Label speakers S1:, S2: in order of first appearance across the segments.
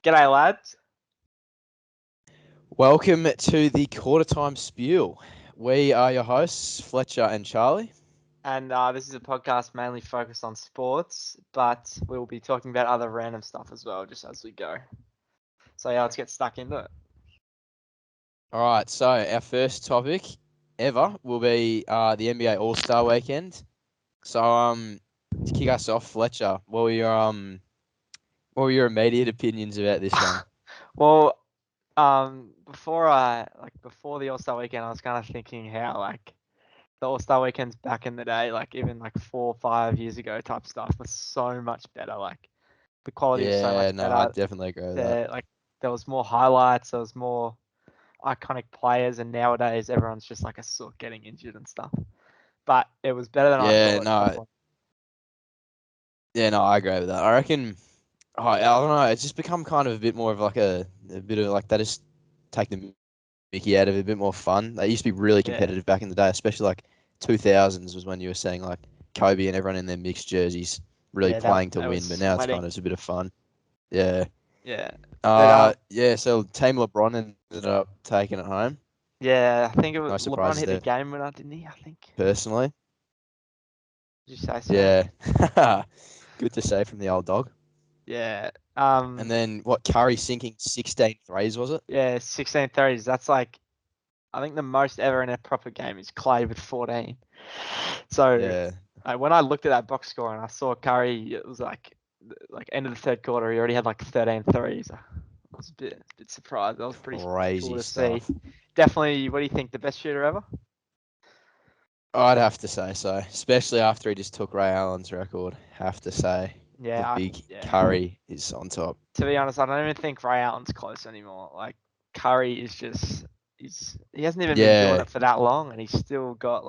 S1: G'day, lads.
S2: Welcome to the Quarter Time Spiel. We are your hosts, Fletcher and Charlie.
S1: And this is a podcast mainly focused on sports, but we'll be talking about other random stuff as well, just as we go. So yeah, let's get stuck into it.
S2: All right, so our first topic ever will be the NBA All-Star Weekend. So to kick us off, Fletcher, what were your immediate opinions about this one?
S1: Well, before the All-Star Weekend, I was kind of thinking how the All-Star Weekends back in the day, even 4 or 5 years ago type stuff was so much better. The quality was so much
S2: Yeah, no, I
S1: better.
S2: definitely agree with that.
S1: There was more highlights, there was more iconic players, and nowadays everyone's just like a sook getting injured and stuff. But it was better than I
S2: Yeah,
S1: thought.
S2: I agree with that. I reckon, I don't know, it's just become kind of a bit more of like a bit of like they just take the Mickey out of it, a bit more fun. They used to be really competitive back in the day, especially like 2000s was when you were seeing like Kobe and everyone in their mixed jerseys really playing to
S1: That
S2: win.
S1: was
S2: But now it's
S1: sweating.
S2: kind of just a bit of fun. Yeah.
S1: Yeah. But,
S2: Yeah. So Team LeBron ended up taking it home.
S1: yeah, I think it was
S2: No
S1: LeBron
S2: surprises
S1: hit the
S2: there,
S1: game winner, didn't he? I think.
S2: personally.
S1: Did you say so?
S2: Yeah. Good to say from the old dog.
S1: Yeah.
S2: And then what? Curry sinking 16 threes, was it?
S1: Yeah, 16 threes. That's I think the most ever in a proper game is Clay with 14. So
S2: Yeah.
S1: when I looked at that box score and I saw Curry, it was like end of the third quarter, he already had 13 threes. I was a bit surprised. That was pretty cool
S2: Crazy
S1: to see.
S2: stuff.
S1: Definitely, what do you think? The best shooter ever?
S2: I'd have to say so, especially after he just took Ray Allen's record. Have to say the
S1: Yeah,
S2: big Curry is on top.
S1: To be honest, I don't even think Ray Allen's close anymore. Curry is just he hasn't even been doing
S2: Yeah,
S1: it for that long, and he's still got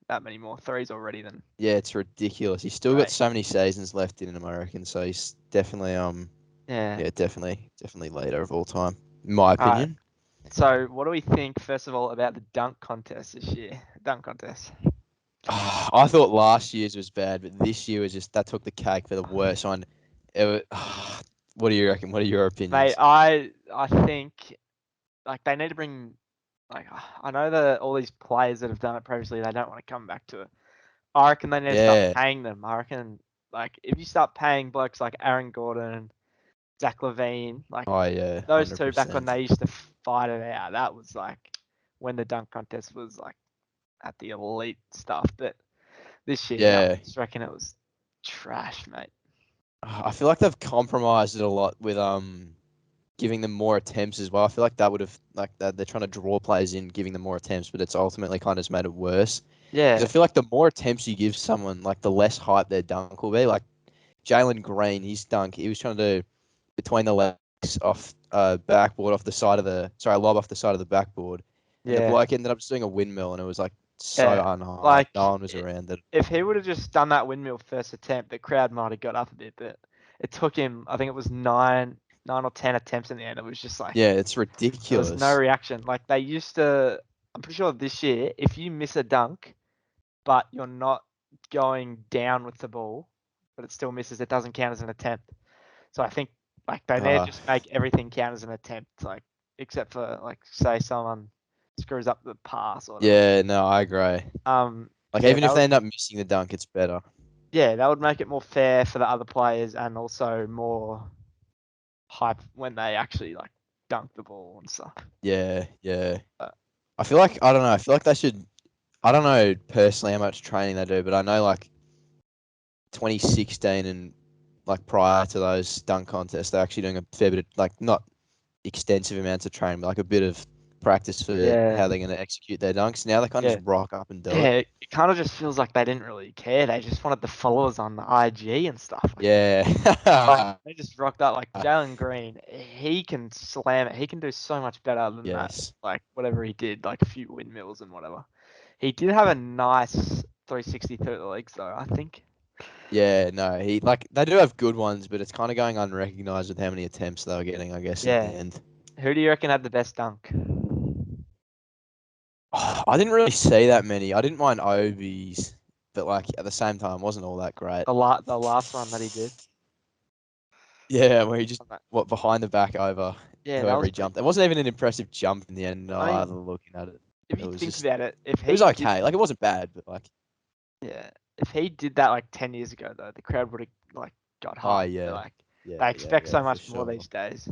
S1: that many more threes already than
S2: yeah, it's ridiculous. He's still got
S1: Ray.
S2: so many seasons left in him, I reckon. So he's definitely
S1: Yeah.
S2: definitely leader of all time, in my
S1: All right.
S2: opinion.
S1: So, what do we think first of all about the dunk contest this year? Dunk contest.
S2: I thought last year's was bad, but this year was just that took the cake for the worst one. It was, what do you reckon? What are your
S1: Mate,
S2: opinions?
S1: I think they need to bring I know that all these players that have done it previously, they don't want to come back to it. I reckon they need to start
S2: Yeah.
S1: paying them. I reckon if you start paying blokes like Aaron Gordon, Zach Levine,
S2: Oh yeah,
S1: those two back when
S2: 100%.
S1: they used to fight it out, that was when the dunk contest was at the elite stuff. But this year, I
S2: Yeah.
S1: just reckon it was trash, mate.
S2: I feel like they've compromised it a lot with giving them more attempts as well. I feel like that would have like that they're trying to draw players in, giving them more attempts, but it's ultimately kind of just made it worse. Because
S1: Yeah,
S2: I feel like the more attempts you give someone, like the less hype their dunk will be. Like Jalen Green, his dunk, he was trying to do between the legs off backboard off the side of the lob off the side of the backboard, and the
S1: yeah,
S2: bloke ended up just doing a windmill, and it was like so
S1: yeah.
S2: unhyped. No one was around it.
S1: If he would have just done that windmill first attempt, the crowd might have got up a bit, but it took him. I think it was nine or 10 attempts in the end. It was just
S2: Yeah, it's
S1: there was no
S2: ridiculous.
S1: reaction. They used to. I'm pretty sure this year, if you miss a dunk, but you're not going down with the ball, but it still misses, it doesn't count as an attempt. So I think they need to
S2: Uh,
S1: just make everything count as an attempt, except for say someone screws up the pass or whatever.
S2: yeah, no, I agree. Like
S1: Yeah,
S2: even if they end up missing the dunk, it's better.
S1: that would make it more fair for the other players and also more hype when they actually dunk the ball and stuff.
S2: Yeah, yeah.
S1: But,
S2: I feel like I don't know. I feel like they should. I don't know personally how much training they do, but I know like 2016 and like prior to those dunk contests, they're actually doing a fair bit of like not extensive amounts of training, but like a bit of practice for
S1: yeah,
S2: how they're going to execute their dunks. Now they kind of
S1: yeah.
S2: just rock up and do
S1: Yeah,
S2: it.
S1: it kind of just feels like they didn't really care. They just wanted the followers on the IG and stuff.
S2: Yeah.
S1: They just rocked up. Jalen Green, he can slam it. He can do so much better than that.
S2: Yes.
S1: Whatever he did, a few windmills and whatever. He did have a nice 360 through the legs though, I think.
S2: Yeah, no, he like they do have good ones, but it's kind of going unrecognized with how many attempts they were getting, I guess, in the
S1: Yeah.
S2: end.
S1: Who do you reckon had the best dunk?
S2: I didn't really see that many. I didn't mind Obi's, but like at the same time, wasn't all that great.
S1: The last one that he did.
S2: Yeah, where he just
S1: on that.
S2: behind the back over
S1: Yeah, that
S2: whoever
S1: was
S2: he
S1: pretty
S2: jumped. It
S1: cool.
S2: wasn't even an impressive jump in the end. No,
S1: I mean,
S2: either looking at it,
S1: if
S2: it
S1: you
S2: was
S1: think
S2: just
S1: about it,
S2: it was okay. Like it wasn't bad, but like
S1: if he did that like 10 years ago though, the crowd would have like got
S2: oh
S1: hyped. They're
S2: yeah,
S1: like
S2: yeah,
S1: they
S2: yeah,
S1: expect
S2: yeah,
S1: so
S2: for
S1: much more
S2: sure.
S1: these days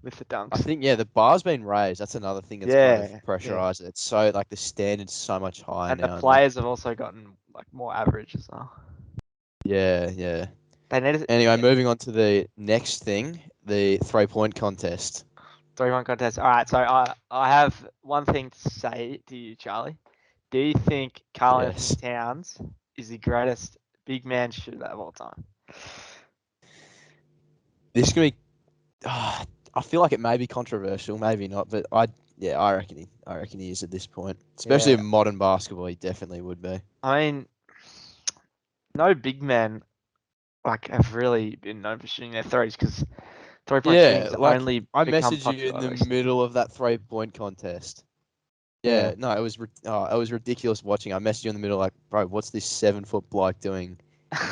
S1: with the
S2: I
S1: dunks.
S2: think the bar's been raised. That's another thing that's kind of
S1: Yeah.
S2: pressurized it. It's so like the standard's so much higher
S1: And the
S2: now, and like
S1: players have also gotten like more average as well.
S2: yeah, yeah.
S1: They need to,
S2: Anyway,
S1: yeah,
S2: moving on to the next thing, the 3-point contest.
S1: 3-1 contest. All right, so I have one thing to say to you, Charlie. Do you think Karl Anthony
S2: Yes.
S1: Towns is the greatest big man shooter of all time?
S2: This can be. I feel like it may be controversial, maybe not, but I reckon he is at this point, especially
S1: Yeah,
S2: in modern basketball. He definitely would be.
S1: I mean, no big men like have really been known for shooting their threes because 3-point
S2: Yeah,
S1: shooting's
S2: like
S1: only
S2: I
S1: become
S2: messaged you in
S1: popular
S2: the
S1: recently.
S2: middle of that 3-point contest.
S1: Yeah.
S2: Yeah, no, it was ridiculous watching. I messaged you in the middle, like, bro, what's this 7-foot bloke doing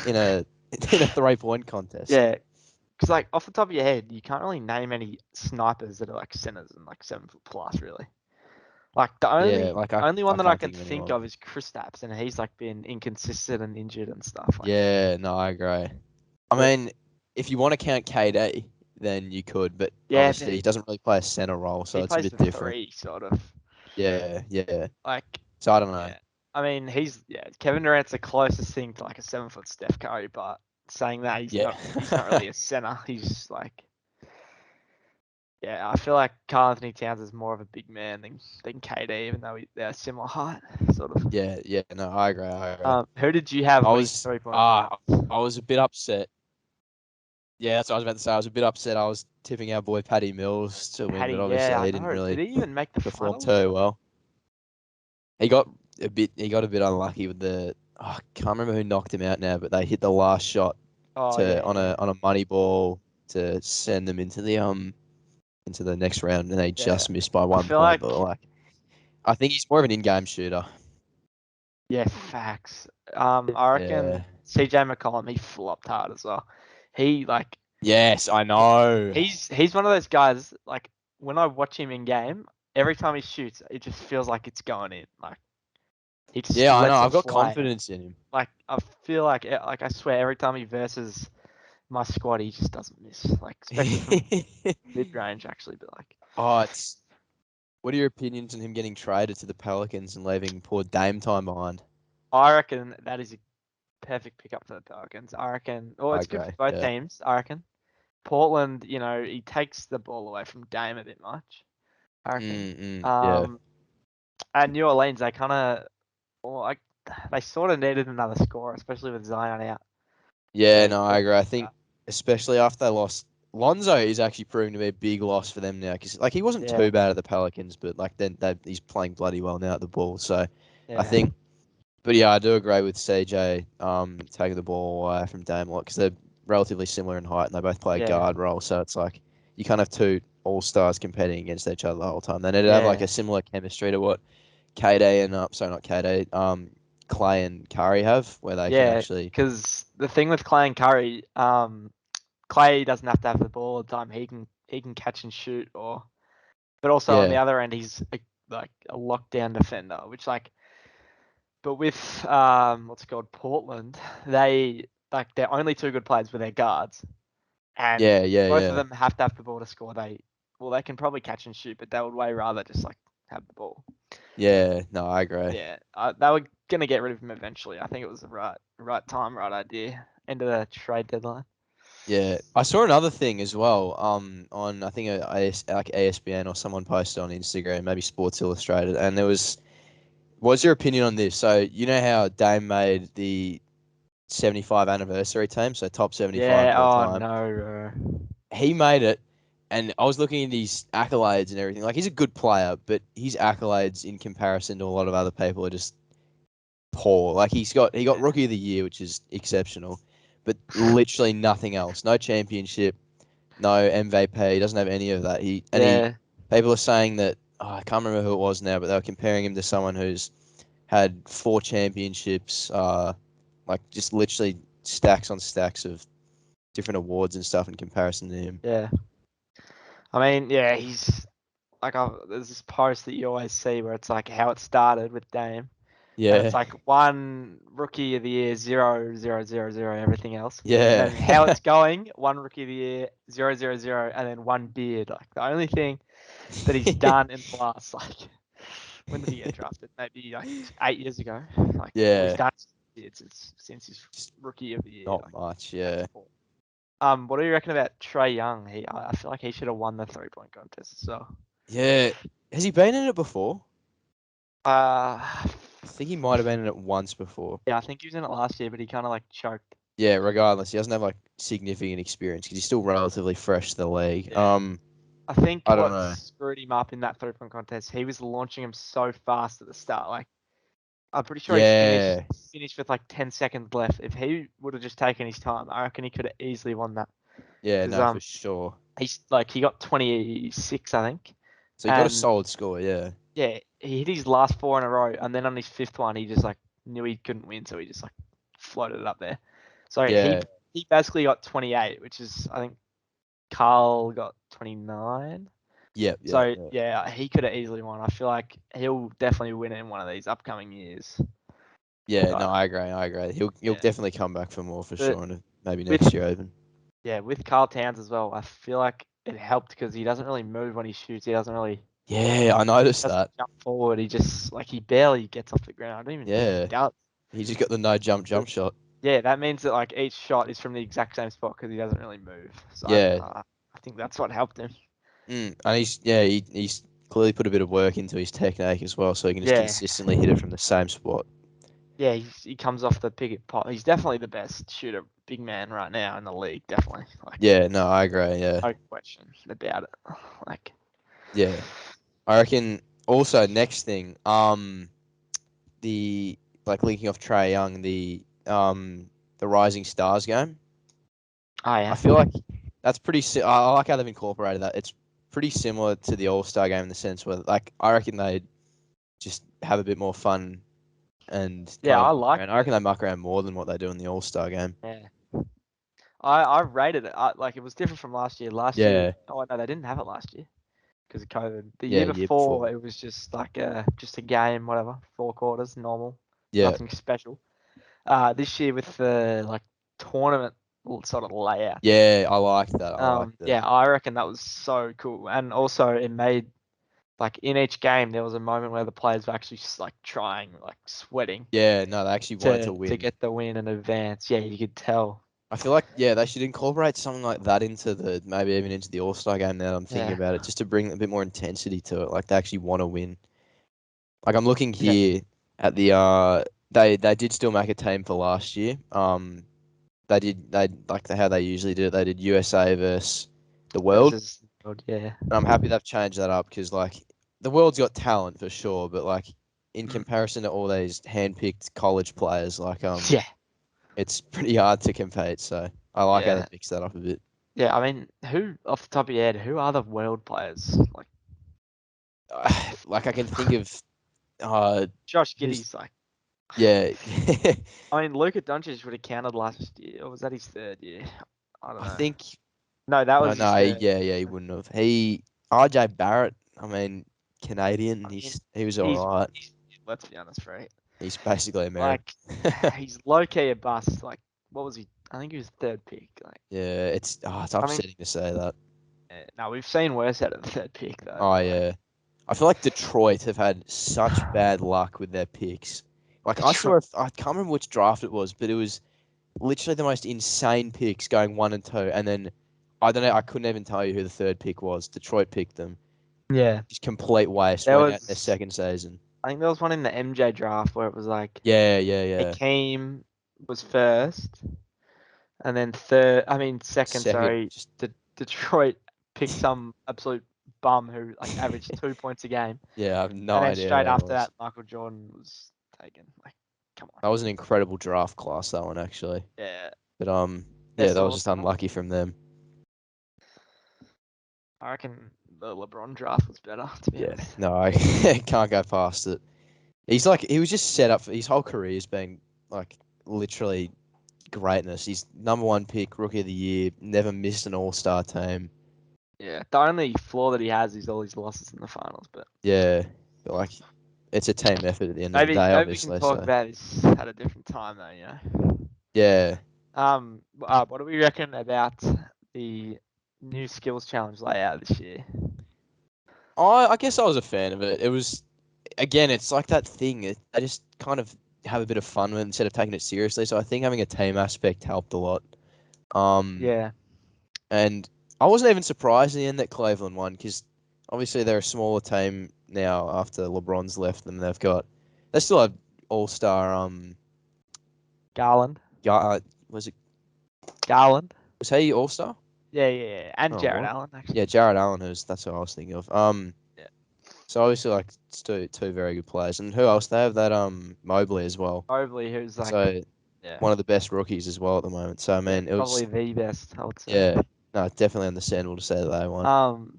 S2: in a in a 3-point contest?
S1: Yeah, because like off the top of your head, you can't really name any snipers that are like centers and like 7 foot plus, really. Like the
S2: Yeah,
S1: only
S2: like
S1: only one
S2: I
S1: that I
S2: can't
S1: can
S2: think of
S1: think
S2: anyone.
S1: of is Kristaps, and he's like been inconsistent and injured and stuff. Like,
S2: Yeah, no, I agree. I
S1: but
S2: mean, if you want to count KD, then you could, but
S1: yeah,
S2: obviously
S1: but
S2: he doesn't really play a center role, so
S1: he
S2: it's a
S1: plays
S2: bit
S1: the
S2: different.
S1: three sort of.
S2: Yeah, yeah.
S1: Like,
S2: So I don't know.
S1: yeah, I mean, Kevin Durant's the closest thing to like a 7 foot Steph Curry, but saying that
S2: Yeah.
S1: he's not really a center. He's like, yeah, I feel like Karl Anthony Towns is more of a big man than KD, even though they're similar height, sort of.
S2: Yeah, yeah. No, I agree. I agree.
S1: Who did you have
S2: I
S1: winning
S2: was
S1: 3-point
S2: ah,
S1: finals?
S2: I was a bit upset. Yeah, that's what I was about to say. I was a bit upset. I was tipping our boy Paddy Mills to win,
S1: Paddy,
S2: but
S1: yeah,
S2: obviously
S1: I
S2: he didn't
S1: know. Did
S2: really
S1: he even make the
S2: perform
S1: finals?
S2: too well. He got a bit unlucky with the. Oh, I can't remember who knocked him out now, but they hit the last shot
S1: Oh
S2: to
S1: yeah, yeah,
S2: on a money ball to send them into the next round, and they
S1: yeah.
S2: just missed by
S1: I
S2: one
S1: feel
S2: point.
S1: like
S2: But like, I think he's more of an in-game shooter.
S1: yeah, facts. I reckon
S2: Yeah.
S1: CJ McCollum he flopped hard as well. He like
S2: Yes, I know.
S1: he's one of those guys like when I watch him in game, every time he shoots, it just feels like it's going in. Like he just
S2: Yeah, I know.
S1: lets it
S2: I've got
S1: fly.
S2: confidence in him.
S1: Like I feel like I swear every time he versus my squad, he just doesn't miss. Like especially from mid range, actually. But like
S2: Oh, it's. What are your opinions on him getting traded to the Pelicans and leaving poor Dame time behind?
S1: I reckon that is a perfect pickup for the Pelicans. I reckon. Well,
S2: I
S1: it's good for
S2: agree.
S1: both
S2: Yeah.
S1: teams. I reckon. Portland, he takes the ball away from Dame a bit much. I reckon.
S2: Yeah.
S1: Um, at New Orleans, they kind of, well, like, they sort of needed another scorer, especially with Zion out.
S2: Yeah,
S1: So
S2: no, I agree. I think especially after they lost, Lonzo is actually proving to be a big loss for them now because like he wasn't
S1: yeah,
S2: too bad at the Pelicans, but like then he's playing bloody well now at the ball. So I
S1: yeah,
S2: think, but yeah, I do agree with CJ taking the ball away from Dame a lot because they're relatively similar in height and they both play a
S1: yeah,
S2: guard role. So it's like you can't have two all stars competing against each other the whole time. They need to have like
S1: yeah,
S2: a similar chemistry to what KD and sorry not KD Clay and Curry have, where they can
S1: yeah.
S2: actually
S1: Because the thing with Clay and Curry, Clay doesn't have to have the ball all the time. He can catch and shoot, but also on the
S2: yeah
S1: other end, he's like a lockdown defender, which like. But with what's it called, Portland, they like their only two good players were their guards, and both of
S2: yeah.
S1: them have to have the ball to score. They can probably catch and shoot, but they would way rather just like have the ball.
S2: Yeah, no, I agree.
S1: Yeah, they were gonna get rid of him eventually. I think it was the right time, right idea. End of the trade deadline.
S2: Yeah, I saw another thing as well. On I think like ESPN or someone posted on Instagram, maybe Sports Illustrated, and there was. What's your opinion on this? So you know how Dame made the 75 anniversary team, so top 75
S1: Yeah.
S2: of all
S1: Oh
S2: time.
S1: no, bro.
S2: He made it, and I was looking at his accolades and everything. Like he's a good player, but his accolades in comparison to a lot of other people are just poor. Like he got
S1: Yeah.
S2: rookie of the year, which is exceptional, but literally nothing else. No championship, no MVP. He doesn't have any of that. He
S1: Yeah.
S2: people are saying that I can't remember who it was now, but they were comparing him to someone who's had 4 championships, like just literally stacks on stacks of different awards and stuff in comparison to him.
S1: Yeah. I mean, yeah, he's like, there's this post that you always see where it's like how it started with Dame. And it's
S2: Yeah,
S1: like one rookie of the year, 0, 0, 0, 0, everything else. And
S2: yeah,
S1: then how it's going, one rookie of the year, 0, 0, 0, and then one beard. Like the only thing that he's done in the last, like, when did he get drafted? Maybe like 8 years ago. Like all he's
S2: yeah.
S1: done it's since his
S2: Just
S1: rookie of the year.
S2: not
S1: Like,
S2: much. Yeah,
S1: what do you reckon about Trey Young? I feel like he should have won the 3-point contest. So,
S2: yeah. Has he been in it before?
S1: uh,
S2: I think he might have been in it once before.
S1: yeah, I think he was in it last year, but he kind of like choked.
S2: Yeah, regardless, he doesn't have like significant experience because he's still relatively fresh to the league.
S1: Yeah. I think
S2: I don't
S1: what
S2: know.
S1: screwed him up in that 3-point contest, he was launching him so fast at the start. Like, I'm pretty sure he
S2: Yeah,
S1: finished with like 10 seconds left. If he would have just taken his time, I reckon he could have easily won that.
S2: yeah,
S1: Because
S2: no, for sure.
S1: he got 26, I think,
S2: So he got a
S1: and
S2: solid score. Yeah,
S1: yeah, he hit his last 4 in a row, and then on his 5th one, he just like knew he couldn't win, so he just like floated it up there. So
S2: yeah,
S1: he basically got 28, which is I think Carl got 29.
S2: yep, yep,
S1: So
S2: yep.
S1: yeah, he could have easily won. I feel like he'll definitely win it in one of these upcoming years.
S2: Yeah, no,
S1: But
S2: I agree. I agree. He'll
S1: yeah,
S2: definitely come back for more for
S1: but
S2: sure, and maybe
S1: with
S2: next year even.
S1: with Carl Towns as well, I feel like it helped because he doesn't really move when he shoots. He
S2: Yeah, I noticed
S1: doesn't
S2: that.
S1: jump forward. He just like he barely gets off the ground. I don't even think he
S2: Yeah,
S1: does.
S2: he just got the no
S1: But
S2: jump shot.
S1: yeah, that means that like each shot is from the exact same spot because he doesn't really move. So
S2: Yeah,
S1: I think that's what helped him.
S2: and he's clearly put a bit of work into his technique as well, so he can just
S1: Yeah,
S2: consistently hit it from the same spot.
S1: yeah, he comes off the picket pot. He's definitely the best shooter, big man right now in the league. Definitely, like
S2: Yeah, no, I agree. Yeah,
S1: no question about it. Like,
S2: yeah. I reckon also next thing, the like linking off Trey Young, the Rising Stars game.
S1: oh
S2: I
S1: yeah,
S2: feel like that's pretty. I like how they've incorporated that. It's pretty similar to the All Star game in the sense where, like, I reckon they just have a bit more fun and
S1: yeah,
S2: kind of
S1: I
S2: muck
S1: like
S2: around. I reckon they muck around more than what they do in the All Star game.
S1: yeah. I rated it. Like it was different from last year. Last year,
S2: Yeah,
S1: oh no, they didn't have it last year because of COVID. The
S2: yeah,
S1: year
S2: year
S1: before,
S2: before.
S1: it was just like just a game, whatever, 4 quarters, normal,
S2: Yeah,
S1: nothing special. This year with the like tournament sort of layout.
S2: yeah, I like that. I like that.
S1: Yeah, I reckon that was so cool, and also it made like in each game there was a moment where the players were actually like trying, like sweating
S2: Yeah, no, they actually wanted to
S1: to
S2: win.
S1: get the win and advance. Yeah, you could tell.
S2: I feel like they should incorporate something like that into the maybe even into the All Star game. Now that I'm thinking
S1: Yeah,
S2: about it, just to bring a bit more intensity to it. Like they actually want to win. Like I'm looking
S1: yeah.
S2: here at the they did still make a team for last year. They like how they usually do it. They did USA versus the world,
S1: Versus, yeah,
S2: and I'm happy they've changed that up because like the world's got talent for sure, but like in
S1: mm.
S2: comparison to all these handpicked college players, like
S1: yeah,
S2: it's pretty hard to compete. So I like how they
S1: yeah,
S2: mixed that up a bit.
S1: yeah. I mean, who off the top of your head, who are the world players? Like
S2: Like I can think of
S1: Josh
S2: who's
S1: Giddey's like.
S2: yeah.
S1: I mean, Luka Doncic would have counted last year, or was that his third year? I don't
S2: I
S1: know.
S2: think
S1: No, that
S2: no,
S1: was his
S2: no,
S1: third.
S2: he wouldn't have. RJ Barrett, I mean, Canadian,
S1: I mean,
S2: he was all
S1: he's,
S2: right.
S1: he's let's be honest, right?
S2: He's basically American.
S1: Like, he's low key a bust. Like, what was he? I think he was third pick. Like,
S2: Yeah, it's
S1: I mean,
S2: upsetting to say that.
S1: no, we've seen worse out of the third pick though.
S2: Oh
S1: Like,
S2: yeah. I feel like Detroit have had such bad luck with their picks. Like
S1: Detroit.
S2: I can't remember which draft it was, but it was literally the most insane picks going 1 and 2, and then I don't know. I couldn't even tell you who the third pick was. Detroit picked them.
S1: Yeah,
S2: Just complete waste.
S1: there
S2: Went out in their
S1: was.
S2: second season.
S1: I think there was one in the MJ draft where it was like
S2: Yeah, yeah, yeah.
S1: Hakeem was first, and then third. I mean second.
S2: Second,
S1: Sorry,
S2: just
S1: Detroit picked some absolute bum who like averaged 2 points a game,
S2: yeah. I have no
S1: and then
S2: idea who
S1: straight
S2: that
S1: after
S2: was.
S1: that, Michael Jordan was taken. Like, come on.
S2: That was an incredible draft class, that one actually.
S1: Yeah,
S2: But yeah,
S1: best
S2: that
S1: of
S2: was
S1: all
S2: just
S1: time.
S2: unlucky from them.
S1: I reckon the LeBron draft was better, to be
S2: Yeah,
S1: honest.
S2: no, I can't go past it. He was just set up for his whole career has been like literally greatness. He's number one pick, rookie of the year, never missed an All-Star team.
S1: Yeah, the only flaw that he has is all his losses in the finals. But
S2: Yeah, but like it's a team effort at the end of the day,
S1: maybe we can
S2: obviously.
S1: talk
S2: So
S1: about this at a different time, though.
S2: yeah,
S1: What do we reckon about the new skills challenge layout this year?
S2: I guess I was a fan of it. It was again, it's like that thing. I just kind of have a bit of fun with it instead of taking it seriously. So I think having a team aspect helped a lot.
S1: Yeah,
S2: And I wasn't even surprised in the end that Cleveland won because obviously they're a smaller team now after LeBron's left them. They still have All-Star
S1: Garland.
S2: was it
S1: Garland.
S2: was he All-Star?
S1: Yeah, and
S2: Oh
S1: Jared
S2: what?
S1: Allen actually.
S2: Yeah, Jared Allen that's what I was thinking of.
S1: Yeah.
S2: So obviously like it's two very good players. And who else? They have that Mobley as well.
S1: Mobley, who's like,
S2: So
S1: yeah,
S2: one of the best rookies as well at the moment. So I
S1: yeah,
S2: mean it was
S1: probably the best, I would say.
S2: yeah, no, definitely understandable to say that they won.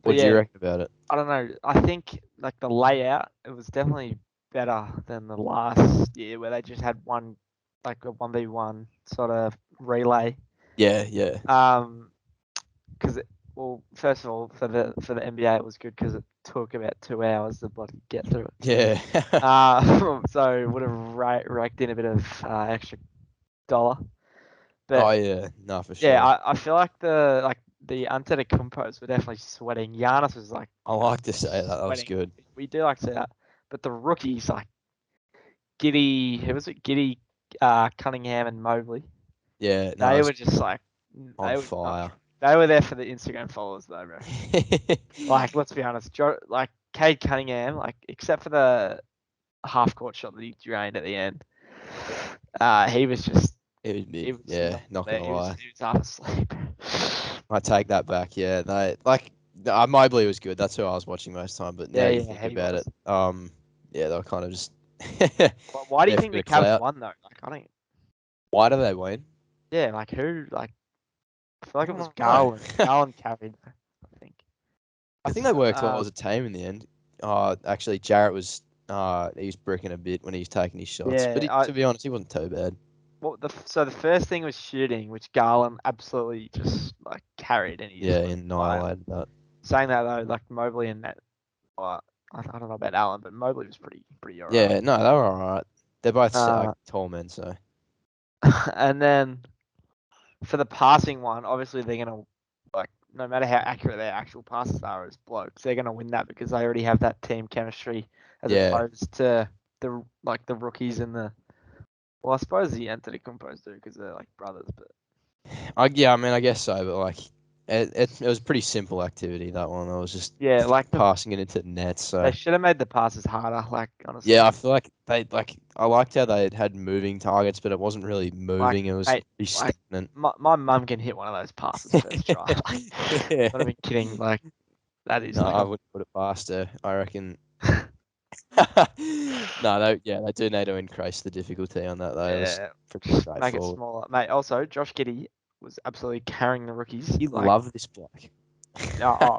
S1: But
S2: What do you
S1: yeah,
S2: reckon about it?
S1: I don't know. I think like the layout, it was definitely better than the last year where they just had one, like a 1v1 sort of relay.
S2: Yeah, yeah.
S1: Because well, first of all, for the NBA, it was good because it took about 2 hours to bloody get through it.
S2: Yeah.
S1: So would have raked in a bit of extra dollar.
S2: Oh
S1: But
S2: yeah, no for
S1: yeah,
S2: sure.
S1: I feel like the Antetokounmpos were definitely sweating. Giannis was like,
S2: I like to say that. That was
S1: sweating.
S2: good.
S1: We do like to say that. But the rookies like Giddy, who was it? Giddy, Cunningham, and Mobley.
S2: Yeah, no,
S1: They
S2: it's
S1: were just like
S2: on
S1: they were not.
S2: fire.
S1: They were there for the Instagram followers though, bro. Like, let's be honest, like Cade Cunningham, like except for the half court shot that he drained at the end, he was just
S2: It was mid.
S1: he was
S2: Yeah,
S1: not
S2: not
S1: there.
S2: gonna lie.
S1: He was half asleep.
S2: I take that back. Yeah, they like Mobley was good. That's who I was watching most of the time. But now
S1: Yeah,
S2: you
S1: yeah,
S2: think
S1: he
S2: about
S1: was.
S2: it, yeah, they were kind of just
S1: Why do you
S2: there for
S1: think
S2: the
S1: the Cavs
S2: clout.
S1: won though? Like, I don't.
S2: Why do they win?
S1: Yeah, like who? Like, I feel
S2: I
S1: like it
S2: don't
S1: was
S2: know.
S1: Garland. Garland carried, I think.
S2: I think they worked well
S1: Uh,
S2: as a team in the end. Actually, Jarrett was he was bricking a bit when he was taking his shots, but
S1: yeah,
S2: to be honest, he wasn't too bad.
S1: so the first thing was shooting, which Garland absolutely just like carried, and he just
S2: Yeah,
S1: went
S2: he
S1: wild.
S2: annihilated that.
S1: Saying that though, like Mobley and that, I don't know about Allen, but Mobley was pretty alright.
S2: Yeah, no, they were alright. They're both
S1: Uh,
S2: tall men, so
S1: and then for the passing one, obviously they're gonna like no matter how accurate their actual passes are as blokes, they're gonna win that because they already have that team chemistry as
S2: yeah.
S1: opposed to the rookies and the well, I suppose the Antetokounmpos do because they're like brothers, but
S2: I mean, I guess so, but like, it was a pretty simple activity that one. I was just
S1: yeah, like
S2: passing it into the net. So
S1: they should have made the passes harder. Like honestly,
S2: yeah, I feel like I liked how they had moving targets, but it wasn't really
S1: like
S2: moving. It was
S1: mate,
S2: pretty
S1: like
S2: stagnant.
S1: my mum can hit one of those passes first try. Like,
S2: Yeah.
S1: not even kidding. Like that is
S2: No,
S1: like
S2: I
S1: a
S2: wouldn't put it past her. I reckon. No, they do need to increase the difficulty on that though. It was
S1: yeah,
S2: pretty
S1: just make it
S2: straightforward.
S1: smaller, mate. Also, Josh Giddey was absolutely carrying the rookies.
S2: You
S1: Like,
S2: love this bloke.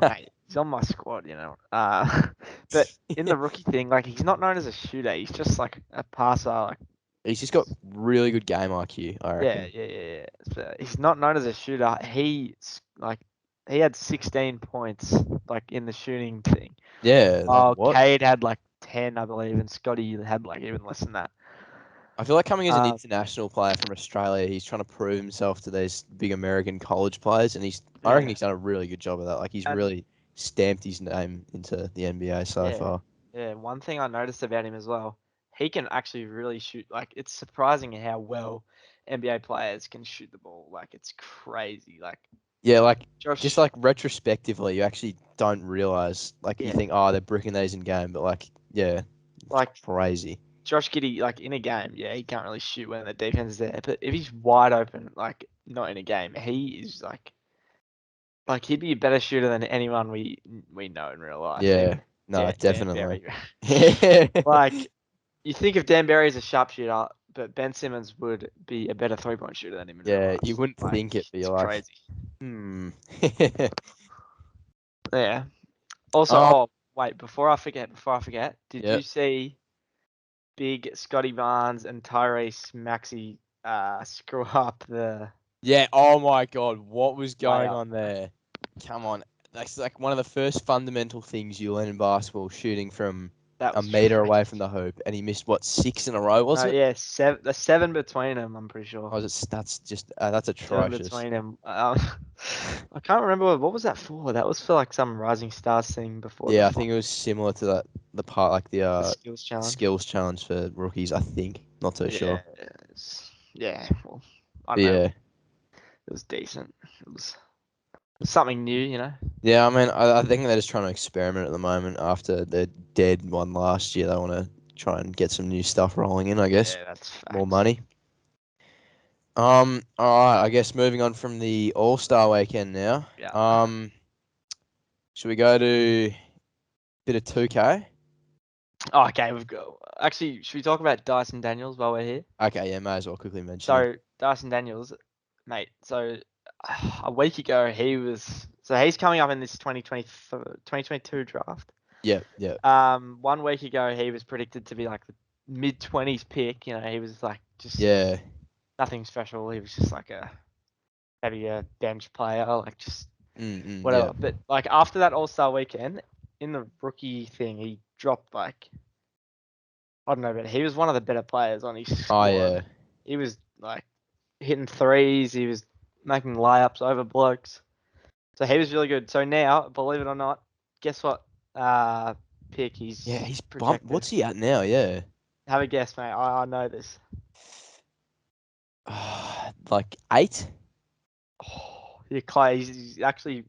S1: mate, he's on my squad, you know. But in the rookie thing, like he's not known as a shooter. He's just like a passer. Like,
S2: He's just got really good game IQ, I
S1: yeah,
S2: reckon.
S1: yeah. So he's not known as a shooter. He had 16 points like in the shooting thing.
S2: Yeah, like
S1: Oh,
S2: what?
S1: Cade had like 10, I believe, and Scotty had like even less than that.
S2: I feel like coming as an
S1: Um,
S2: international player from Australia, he's trying to prove himself to these big American college players, and I reckon
S1: yeah,
S2: he's done a really good job of that. Like he's
S1: and
S2: really stamped his name into the NBA so
S1: yeah,
S2: far.
S1: yeah. One thing I noticed about him as well, he can actually really shoot. Like it's surprising how well NBA players can shoot the ball. Like it's crazy. Like
S2: Yeah, like just
S1: Josh,
S2: like retrospectively, you actually don't realize. Like you
S1: yeah,
S2: think, oh, they're bricking these in game, but like, yeah, it's
S1: like
S2: crazy.
S1: Josh Giddey, like in a game, yeah, he can't really shoot when the defense is there. But if he's wide open, like not in a game, he is like he'd be a better shooter than anyone we know in real life.
S2: Yeah,
S1: Even
S2: no,
S1: Dan
S2: definitely.
S1: Barry. Like you think of Dan Barry as a sharpshooter, but Ben Simmons would be a better 3-point shooter than him in real
S2: Yeah,
S1: life.
S2: you wouldn't
S1: Like
S2: think it, but
S1: it's
S2: you're like,
S1: crazy.
S2: hmm.
S1: Yeah. Also,
S2: Oh,
S1: oh wait, before I forget, did
S2: yeah.
S1: you see big Scotty Barnes and Tyrese Maxey screw up the
S2: Yeah. Oh my God, what was going
S1: layup.
S2: on there? Come on, that's like one of the first fundamental things you learn in basketball: shooting from
S1: That
S2: a
S1: was
S2: meter away from
S1: tragic.
S2: the hoop, and he missed what 6 in a row, was
S1: No,
S2: it?
S1: yeah, the seven between them. I'm pretty sure.
S2: Oh, that's just that's
S1: Seven
S2: atrocious.
S1: between them. I can't remember what was that for. That was for like some Rising Stars thing before
S2: Yeah, I think it was similar to that the part like the
S1: the skills challenge.
S2: skills challenge for rookies. I think, not too
S1: Yeah,
S2: sure.
S1: yeah. Well, I
S2: But
S1: don't know.
S2: yeah,
S1: It was decent. It was something new, you know.
S2: yeah. I mean, I think they're just trying to experiment at the moment after the dead one last year. They want to try and get some new stuff rolling in. I guess
S1: Yeah, that's
S2: more
S1: facts.
S2: money. All right. I guess moving on from the All Star weekend now.
S1: Yeah.
S2: Should we go to bit of 2K?
S1: Oh, okay, we've got. Actually, should we talk about Dyson Daniels while we're here?
S2: Okay, yeah, may as well quickly mention him.
S1: So Dyson Daniels, mate. So a week ago he was. So he's coming up in this 2022 draft.
S2: Yeah, yeah,
S1: 1 week ago he was predicted to be like the mid-20s pick. You know, he was like just
S2: yeah.
S1: nothing special. He was just like maybe a bench player, like just
S2: Yeah.
S1: whatever. But like after that All-Star weekend, in the rookie thing, he dropped like I don't know, but he was one of the better players on his
S2: Oh
S1: squad.
S2: yeah.
S1: He was like hitting threes. He was making layups over blokes. So he was really good. So now, believe it or not, guess what? Pick
S2: Yeah,
S1: he's
S2: he's bumped.
S1: projected.
S2: What's he at now? Yeah.
S1: Have a guess, mate. I know this.
S2: Like 8?
S1: Oh, you're close. He's actually.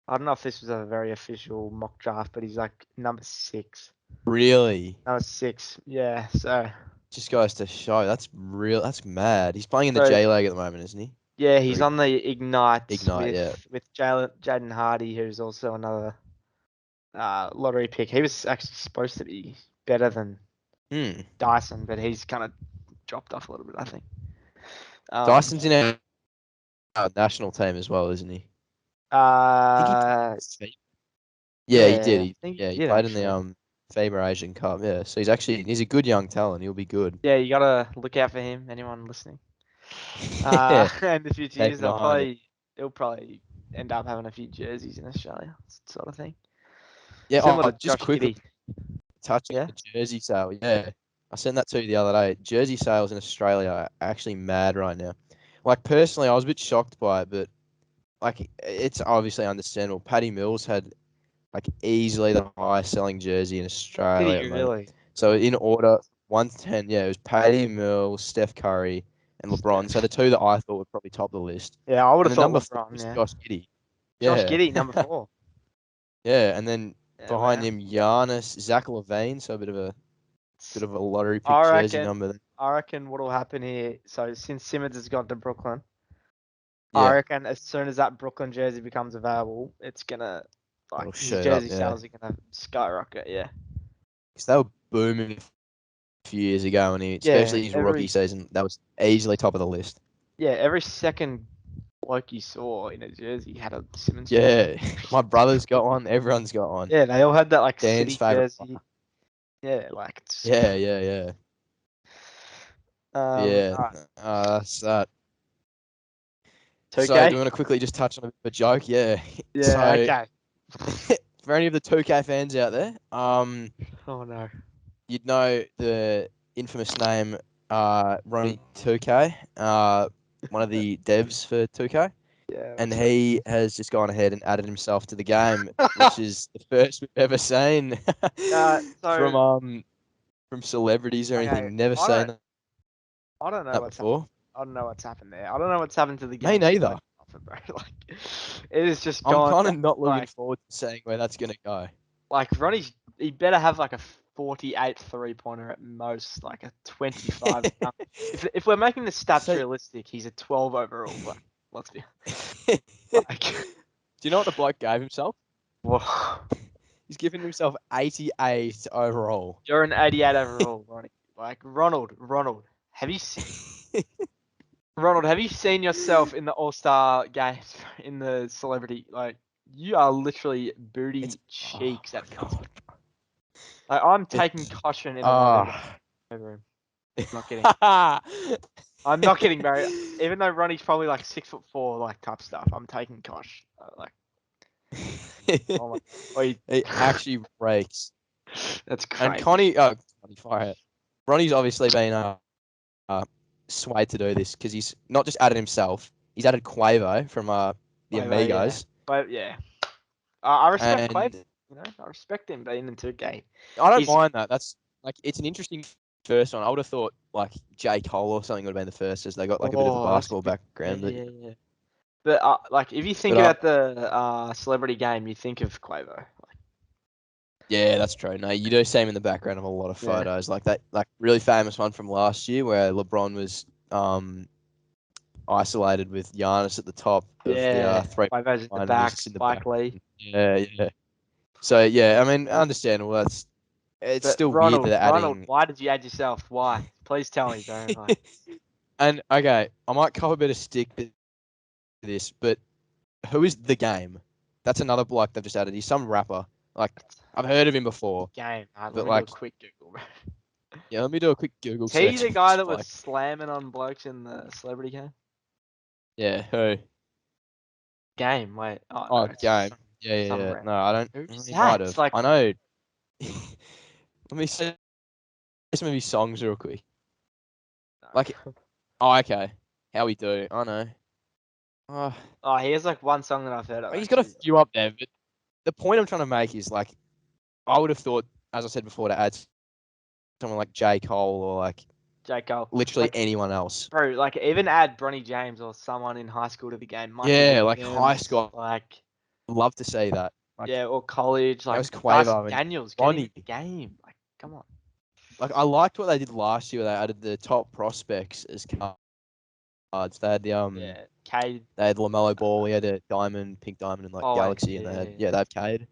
S1: I don't know if this was a very official mock draft, but he's like number 6.
S2: Really?
S1: Number 6. Yeah. So.
S2: Just goes to show. That's real. That's mad. He's playing in the
S1: So
S2: J League at the moment, isn't he?
S1: yeah,
S2: Or
S1: he's on the Ignite
S2: Ignite. Yeah.
S1: with Jaden Hardy, who's also another lottery pick. He was actually supposed to be better than
S2: Hmm.
S1: Dyson, but he's kind of dropped off a little bit, I think.
S2: Dyson's in our national team as well, isn't he? I think he played
S1: Uh,
S2: in the yeah, he did.
S1: yeah, I
S2: He,
S1: think
S2: yeah,
S1: he
S2: he
S1: did
S2: played in the
S1: actually.
S2: FIBA Asian Cup. Yeah, so he's a good young talent. He'll be good.
S1: Yeah, you gotta look out for him. Anyone listening?
S2: Yeah,
S1: In the future
S2: keep
S1: years,
S2: an eye on him.
S1: they'll probably end up having a few jerseys in Australia, sort of thing.
S2: Yeah.
S1: Similar to
S2: Just
S1: Josh
S2: quickly
S1: Giddey.
S2: touching
S1: Yeah.
S2: the jersey sale. Yeah, I sent that to you the other day. Jersey sales in Australia are actually mad right now. Like personally, I was a bit shocked by it, but like it's obviously understandable. Paddy Mills had like easily the highest selling jersey in
S1: Did
S2: Australia at
S1: he
S2: the moment.
S1: really?
S2: So in order, 1 to 10, yeah, it was Paddy Mills, Steph Curry, and LeBron. So
S1: Steph.
S2: the two that I thought would probably top the list.
S1: Yeah, I would
S2: And
S1: have
S2: the
S1: thought
S2: number 4
S1: LeBron.
S2: was
S1: Yeah.
S2: Josh Giddey.
S1: Josh
S2: Yeah,
S1: Giddey, number 4.
S2: yeah, and then
S1: Yeah,
S2: behind
S1: wow.
S2: him, Giannis, Zach LaVine. So a bit of a lottery pick
S1: I
S2: jersey
S1: reckon.
S2: number.
S1: I reckon what'll happen here. So since Simmons has gone to Brooklyn, I
S2: Yeah,
S1: reckon as soon as that Brooklyn jersey becomes available, it's gonna like
S2: it'll
S1: his
S2: shoot up.
S1: jersey
S2: Yeah,
S1: sales are gonna skyrocket. Yeah.
S2: because they were booming a few years ago, and
S1: Yeah.
S2: especially his rookie season, that was easily top of the list.
S1: Every second bloke you saw in a jersey had a Simmons jersey.
S2: Yeah, my brother's got one. Everyone's got one.
S1: Yeah, they all had that like
S2: Dan's
S1: city
S2: favorite
S1: jersey.
S2: player.
S1: Yeah, like it's
S2: Yeah, yeah, yeah, yeah.
S1: all right.
S2: That's that. So, do
S1: 2K?
S2: you want to quickly just touch on a bit of a joke? Yeah.
S1: Yeah,
S2: So,
S1: okay.
S2: for any of the 2K fans out there,
S1: Oh no.
S2: you'd know the infamous name Ronnie 2K, one of the devs for 2K.
S1: Yeah,
S2: And
S1: that's right.
S2: he has just gone ahead and added himself to the game, which is the first we've ever seen from
S1: So
S2: from celebrities or
S1: okay,
S2: anything. Never
S1: I
S2: seen
S1: don't I don't know
S2: that
S1: what's happened.
S2: before.
S1: I don't know what's happened there. I don't know what's happened to the
S2: Me
S1: game since I
S2: neither.
S1: got off it, bro. Like it has just
S2: I'm
S1: gone
S2: kind of not looking
S1: like
S2: forward to seeing where that's gonna go.
S1: Ronnie's he better have like a 48 three-pointer at most, like a 25 dunk. If we're making the stats
S2: So,
S1: realistic, he's a 12 overall, but let's be
S2: do
S1: like
S2: you know what the bloke gave himself?
S1: whoa.
S2: He's given himself 88 overall.
S1: You're an 88 overall, Ronnie. Like Ronald, have you seen yourself in the All-Star games in the celebrity? Like, you are literally
S2: It's
S1: booty
S2: oh
S1: cheeks
S2: my
S1: at
S2: god.
S1: commencement. Like, I'm taking
S2: It's
S1: caution in the locker
S2: ah.
S1: room. Not kidding. I'm not kidding, bro. Even though Ronnie's probably like 6'4", like type stuff, I'm taking Kosh. Like, oh my, wait,
S2: It actually breaks.
S1: that's
S2: And
S1: crazy.
S2: Connie, fire it. Ronnie's obviously been swayed to do this because he's not just added himself, he's added Quavo from the
S1: Quavo, yeah,
S2: Amigos.
S1: but yeah, I respect Quavo.
S2: And
S1: You know, I respect him being in 2K.
S2: I don't
S1: He's
S2: mind that. That's like it's an interesting first one. I would have thought like J. Cole or something would have been the first as they got like a bit of a
S1: that's a
S2: basketball
S1: bit, yeah,
S2: background.
S1: yeah, yeah. But like if you think
S2: But
S1: about the celebrity game, you think of Quavo.
S2: yeah, that's true. No, you do see him in the background of a lot of
S1: Yeah,
S2: photos. Like that like really famous one from last year where LeBron was isolated with Giannis at the top of the
S1: yeah.
S2: three
S1: Quavo's at the
S2: line and he's
S1: back,
S2: just in the
S1: Spike Lee.
S2: background. Yeah, yeah. So yeah, I mean,
S1: Yeah.
S2: understandable. It's
S1: But
S2: still weird that they're
S1: Ronald,
S2: adding.
S1: why did you add yourself? Why? Please tell me, bro. Like,
S2: And okay, I might cover a bit of stick to this, but who is the game? That's another bloke they've just added. He's some rapper. Like I've heard of him before,
S1: game. Let
S2: but
S1: me do a
S2: like
S1: quick Google, bro.
S2: yeah, let me do a quick Google
S1: Is he
S2: search.
S1: the guy
S2: Just
S1: that was
S2: like
S1: slamming on blokes in the celebrity game?
S2: yeah, who?
S1: Game. Wait. Oh no,
S2: Oh,
S1: it's just
S2: game.
S1: some
S2: Yeah, yeah,
S1: some
S2: yeah.
S1: random.
S2: No, I don't.
S1: Who's
S2: He might
S1: that? It's
S2: have.
S1: like
S2: I know. Let me see some of his songs real quick. Like,
S1: no.
S2: oh, okay. How we do? I know. Oh,
S1: Oh, he has like one song that I've heard of
S2: he's got a
S1: actually.
S2: few up there, but the point I'm trying to make is like, I would have thought, as I said before, to add someone like J. Cole or like
S1: J Cole.
S2: literally
S1: Like,
S2: anyone else.
S1: bro, like even add Bronny James or someone in high school to the game. Michael
S2: Yeah, like high
S1: Williams.
S2: school.
S1: Like
S2: I'd love to see that. Like,
S1: yeah, or college.
S2: that
S1: Like
S2: was
S1: Dyson
S2: Quavo and
S1: Daniels. Get him in
S2: Ronnie.
S1: the game. Like, come on.
S2: Like, I liked what they did last year. Where they added the top prospects as cards.
S1: Yeah. Cade.
S2: They had LaMelo Ball. He had a diamond, pink diamond, and like
S1: Oh wait.
S2: Galaxy, and
S1: Yeah,
S2: they
S1: yeah,
S2: had
S1: yeah.
S2: they had Cade.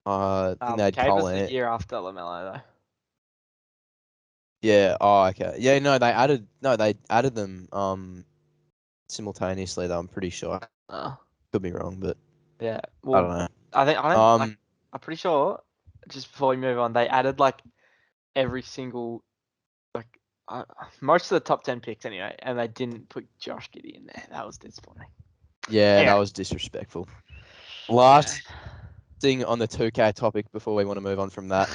S2: I think they had
S1: Cade
S2: Cole
S1: was the
S2: Ant.
S1: year after Lamelo though.
S2: Yeah. Oh, okay. Yeah. No, they added them simultaneously though. I'm pretty sure.
S1: Oh.
S2: Could be wrong, but
S1: Yeah.
S2: I
S1: Well,
S2: don't know.
S1: I don't like.
S2: Um.
S1: I'm pretty sure. Just before we move on, they added like every single like most of the top 10 picks anyway, and they didn't put Josh Giddey in there. That was disappointing.
S2: Yeah, that
S1: Anyway,
S2: was disrespectful.
S1: yeah.
S2: Last thing on the 2K topic before we want to move on from that.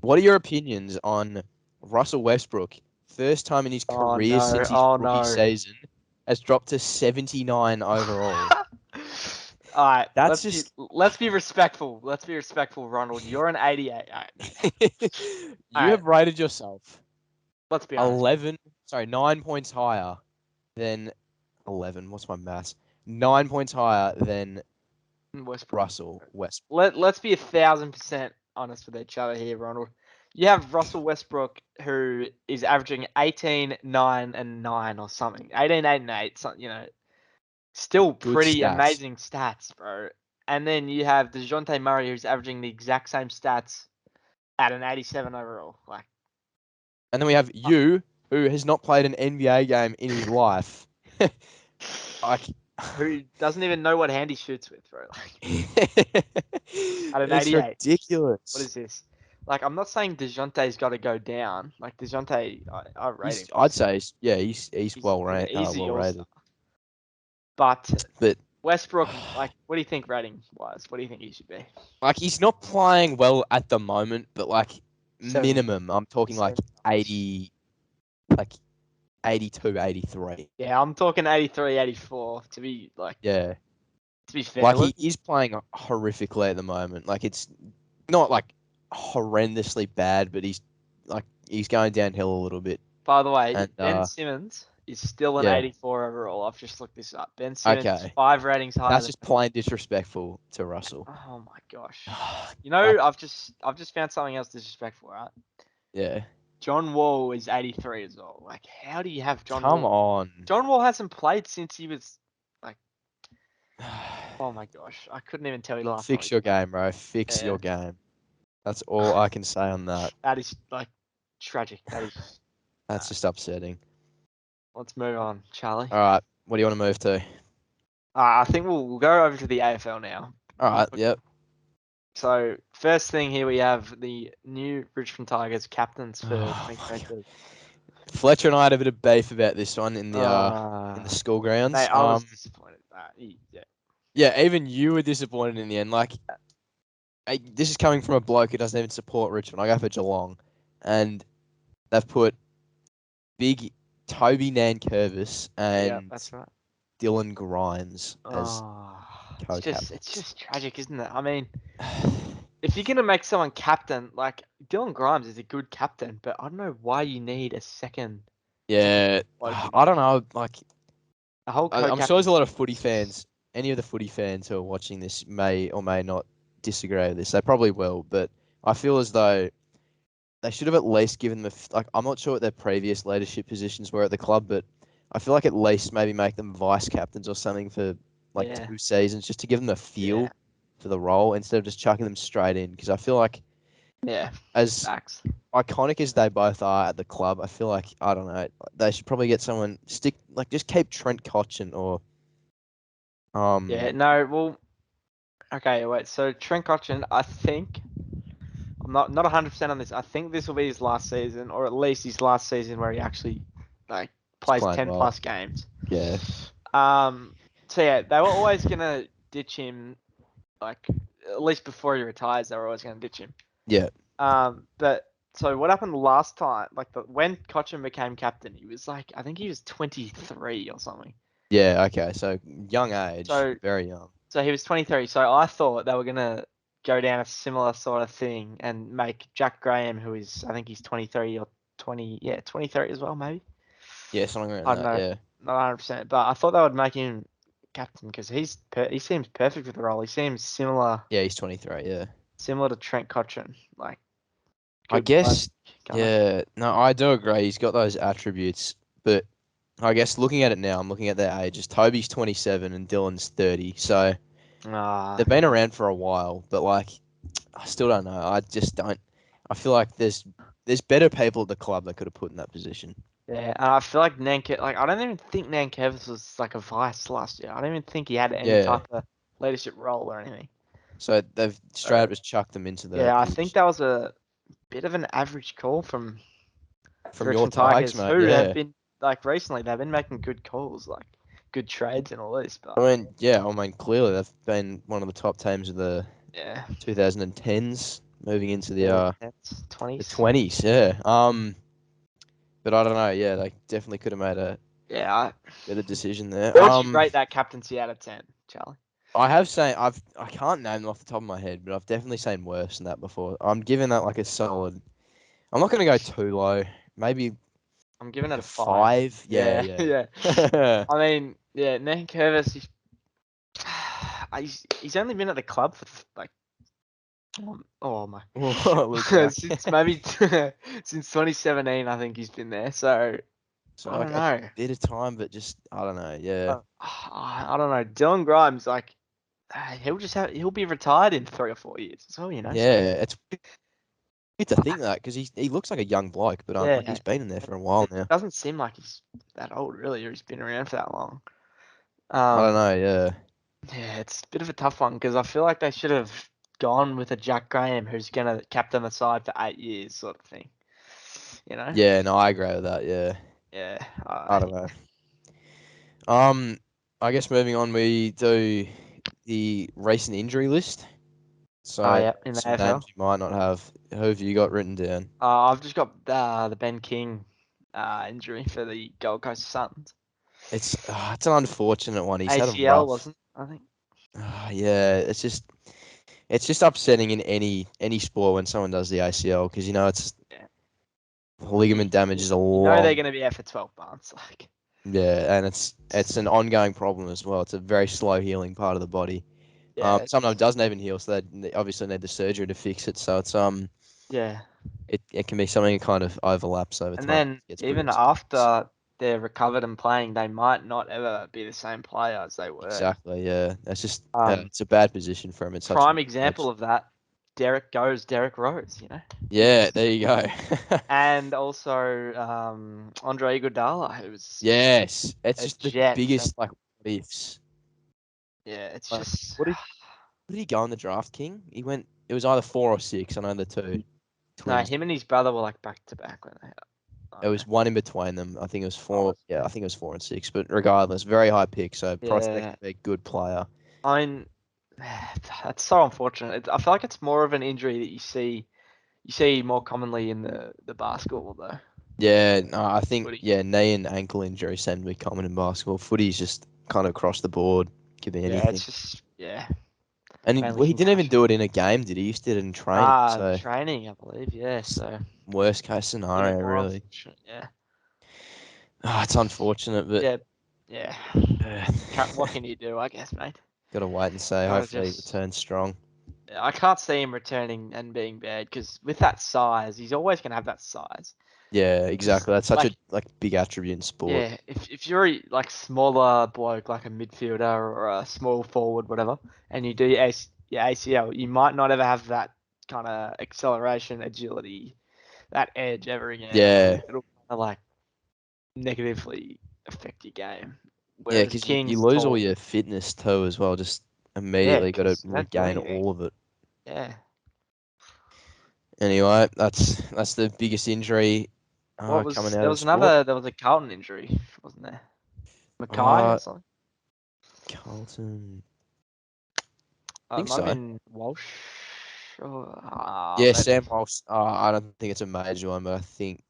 S2: What are your opinions on Russell Westbrook? First time in his
S1: Oh
S2: career
S1: no.
S2: since his
S1: Oh
S2: rookie
S1: no.
S2: season has dropped to 79 overall.
S1: All right,
S2: That's just
S1: let's be respectful. Let's be respectful, Ronald. You're an 88. All right, all
S2: you
S1: right.
S2: have rated yourself
S1: Let's be honest.
S2: 11, sorry, 9 points higher than 11. What's my maths? 9 points higher than
S1: Westbrook.
S2: Russell Westbrook.
S1: Let's be 1,000% honest with each other here, Ronald. You have Russell Westbrook who is averaging 18, 9, and 9 or something. 18, 8, and 8. So, you know, still
S2: Good
S1: pretty
S2: stats.
S1: amazing stats, bro. And then you have DeJounte Murray who's averaging the exact same stats at an 87 overall. Like,
S2: And then we have you, who has not played an NBA game in his life. Like,
S1: who doesn't even know what hand he shoots with, bro? Like, at an
S2: it's
S1: 88. What
S2: ridiculous.
S1: is this? Like, I'm not saying DeJounte's got to go down. Like, DeJounte, I rate him.
S2: I'd say, he's
S1: He's
S2: well rated.
S1: easy
S2: Well
S1: all
S2: rated.
S1: star. But
S2: But
S1: Westbrook, like, what do you think rating wise? What do you think he should be?
S2: like, he's not playing well at the moment. But like,
S1: 70.
S2: minimum, I'm talking like
S1: 70.
S2: 80, like 82, 83.
S1: Yeah, I'm talking 83, 84 to be like
S2: Yeah,
S1: to be fair.
S2: like
S1: Look,
S2: he is playing horrifically at the moment. Like it's not like horrendously bad, but he's going downhill a little bit.
S1: by the way,
S2: And
S1: Ben Simmons is still an
S2: yeah,
S1: 84 overall. I've just looked this up. Ben Simmons is
S2: okay,
S1: 5 ratings higher
S2: that's
S1: than.
S2: just plain disrespectful to Russell.
S1: Oh my gosh. You know,
S2: Like,
S1: I've just found something else disrespectful, right?
S2: yeah,
S1: John Wall is 83 as well. Like, how do you have John
S2: come
S1: Wall?
S2: on.
S1: John Wall hasn't played since he was like, oh my gosh, I couldn't even tell you the last time.
S2: Fix your game, bro. Fix
S1: Yeah,
S2: your game. That's all I can say on that.
S1: that is like tragic. That is.
S2: That's just upsetting.
S1: Let's move on, Charlie.
S2: All right, what do you want to move to?
S1: I think we'll go over to the AFL now.
S2: All right, yep.
S1: So first thing here we have the new Richmond Tigers captains for
S2: Oh,
S1: 2022.
S2: Fletcher and I had a bit of beef about this one in the school grounds.
S1: Mate, I was disappointed. Yeah.
S2: Yeah, even you were disappointed in the end. Like, this is coming from a bloke who doesn't even support Richmond. I go for Geelong, and they've put big Toby Nankervis
S1: Yeah,
S2: and
S1: that's right.
S2: Dylan Grimes as
S1: It's
S2: co-captains.
S1: just tragic, isn't it? I mean, if you're gonna make someone captain, like Dylan Grimes is a good captain, but I don't know why you need a second.
S2: Yeah, I don't know. Like,
S1: A whole
S2: I'm
S1: co-captain.
S2: sure there's a lot of footy fans. Any of the footy fans who are watching this may or may not disagree with this. They probably will, but I feel as though they should have at least given them like, I'm not sure what their previous leadership positions were at the club, but I feel like at least maybe make them vice captains or something for like
S1: Yeah.
S2: 2 seasons, just to give them a feel
S1: Yeah.
S2: for the role instead of just chucking them straight in. Because I feel like
S1: Yeah.
S2: as
S1: Facts.
S2: iconic as they both are at the club, I feel like, I don't know, they should probably get someone just keep Trent Cotchin or
S1: Yeah. No. Well. Okay. Wait. So Trent Cotchin, I think I'm not 100% on this. I think this will be his last season, or at least his last season where he actually like
S2: is
S1: plays
S2: playing
S1: 10
S2: well.
S1: plus games.
S2: Yeah.
S1: So yeah, they were always gonna ditch him, like at least before he retires, they were always gonna ditch him.
S2: Yeah.
S1: But so what happened last time? Like when Cochin became captain, he was like, I think he was 23 or something.
S2: Yeah. Okay. So young age,
S1: So
S2: very young.
S1: so he was 23. So I thought they were gonna go down a similar sort of thing and make Jack Graham, who is I think he's 23 or 20, yeah, 23 as well, maybe.
S2: Yeah, something around
S1: I don't
S2: that.
S1: know,
S2: Yeah.
S1: not 100%, but I thought they would make him captain because he seems perfect for the role. He seems
S2: Yeah, he's 23. Yeah.
S1: similar to Trent Cotchin, like
S2: I
S1: good bloke,
S2: guess,
S1: kind of.
S2: yeah, no, I do agree. He's got those attributes, but I guess looking at it now, I'm looking at their ages. Toby's 27 and Dylan's 30, so they've been around for a while. But like, I still don't know. I just don't. I feel like there's better people at the club that could have put in that position.
S1: Yeah, and I feel like I don't even think Nankervis was like a vice last year. I don't even think he had any
S2: Yeah,
S1: type of leadership role or anything.
S2: so they've straight
S1: So
S2: up just chucked them into the
S1: yeah, I think
S2: position.
S1: that was a bit of an average call from the
S2: From your
S1: Richmond
S2: Tigers,
S1: Tigers,
S2: mate.
S1: who have
S2: Yeah.
S1: been like recently they've been making good calls, like good trades and all this.
S2: I
S1: But
S2: mean, yeah, I mean, clearly they've been one of the top teams of the
S1: yeah,
S2: 2010s, moving into
S1: early
S2: the
S1: tens, 20s.
S2: 20s. Yeah. But I don't know. Yeah, they definitely could have made a
S1: Yeah.
S2: better decision there.
S1: What would you rate that captaincy out of 10, Charlie?
S2: I have seen I can't name them off the top of my head, but I've definitely seen worse than that before. I'm giving that like a solid. I'm not gonna go too low. Maybe
S1: I'm giving
S2: like
S1: it
S2: a
S1: a 5.
S2: 5. Yeah,
S1: Yeah,
S2: yeah.
S1: yeah. I mean, yeah, Nankervis, he's only been at the club for like oh my
S2: Look back.
S1: since maybe since 2017 I think he's been there. So
S2: So
S1: I
S2: like
S1: don't
S2: a
S1: know.
S2: bit of time, but just I don't know. Yeah,
S1: I don't know. Dylan Grimes, like he'll be retired in 3 or 4 years. That's all you know. So
S2: yeah. It's weird to think that because he looks like a young bloke, but like
S1: yeah,
S2: he's been in there for a while
S1: it
S2: now.
S1: doesn't seem like he's that old really, or he's been around for that long.
S2: I don't
S1: Um,
S2: know. Yeah,
S1: yeah, it's a bit of a tough one because I feel like they should have gone with a Jack Graham who's gonna captain the side for 8 years, sort of thing. You know?
S2: yeah. No, I agree with that. Yeah,
S1: Yeah.
S2: I don't know. Um, I guess moving on, we do the recent injury list.
S1: Oh
S2: So
S1: yeah, in the
S2: some
S1: AFL.
S2: names you might not have. Who have you got written down?
S1: I've just got the Ben King injury for the Gold Coast Suns.
S2: It's an unfortunate one. He's had a
S1: ACL
S2: rough.
S1: wasn't, I think.
S2: Yeah, it's just upsetting in any sport when someone does the ACL because it's
S1: Yeah. You,
S2: ligament damage is a
S1: you know they're
S2: long.
S1: gonna be out for 12 months. Like.
S2: Yeah, and it's an ongoing problem as well. It's a very slow healing part of the body.
S1: Yeah.
S2: Sometimes it doesn't even heal, so they obviously need the surgery to fix it. So
S1: Yeah.
S2: it can be something that kind of overlaps over
S1: And
S2: time.
S1: then
S2: It gets pretty
S1: even
S2: serious.
S1: after they're recovered and playing, they might not ever be the same player as they were.
S2: Exactly, yeah. That's just
S1: Um,
S2: it's a bad position for him at such a
S1: Prime
S2: young
S1: example
S2: age.
S1: of that, Derek Rose.
S2: Yeah, there you go.
S1: And also Andre Iguodala, who's
S2: Yes, it's
S1: a
S2: just the
S1: jet. And
S2: biggest like what ifs.
S1: yeah, it's
S2: Like,
S1: just
S2: what did he go in the draft, King? He went. It was either 4 or 6. I know the two
S1: no.
S2: twins.
S1: Him and his brother were like back to back when they
S2: It was one in between them. I think it was
S1: Oh,
S2: 4. Yeah, I think it was 4 and 6. But regardless, very high pick. So prospect
S1: yeah.
S2: to be a good player.
S1: I mean, that's so unfortunate. I feel like it's more of an injury that you see more commonly in the basketball though.
S2: Yeah, no, I think
S1: Footy.
S2: knee and ankle injuries seem to be common in basketball. Footy's just kind of across the board. Could be
S1: Yeah,
S2: anything.
S1: it's just
S2: And
S1: mainly
S2: he didn't even do
S1: concussion.
S2: it in a game, did he? He just did it in training. So
S1: Training, I believe. Yeah,
S2: it's
S1: so
S2: worst case
S1: even
S2: scenario,
S1: more
S2: really.
S1: unfortunate. Yeah,
S2: It's unfortunate, but
S1: yeah, yeah.
S2: uh,
S1: What can you do? I guess, mate.
S2: gotta wait and say.
S1: Gotta
S2: Hopefully, he
S1: just.
S2: returns strong.
S1: I can't see him returning and being bad because with that size, he's always gonna have that size.
S2: Yeah,
S1: Just
S2: exactly. That's such a
S1: like
S2: big attribute in sport.
S1: yeah, if you're a like smaller bloke like a midfielder or a small forward, whatever, and you do your ACL, you might not ever have that kind of acceleration, agility, that edge ever again.
S2: Yeah,
S1: It'll kind of like negatively affect your game.
S2: yeah,
S1: Whereas
S2: because you
S1: King's
S2: lose all
S1: tall,
S2: your fitness too as well. Just
S1: yeah,
S2: immediately got to
S1: because you don't do
S2: regain
S1: anything.
S2: all of it.
S1: Yeah.
S2: Anyway, that's the biggest injury
S1: What
S2: coming
S1: was
S2: out
S1: there
S2: of the
S1: was
S2: sport.
S1: another there was a Carlton injury, wasn't there? Mackay or
S2: Uh,
S1: something?
S2: Carlton. I
S1: It
S2: think
S1: might have
S2: so.
S1: been Walsh. Or,
S2: Yeah,
S1: maybe.
S2: Sam Walsh. I don't think it's a major one, but I think.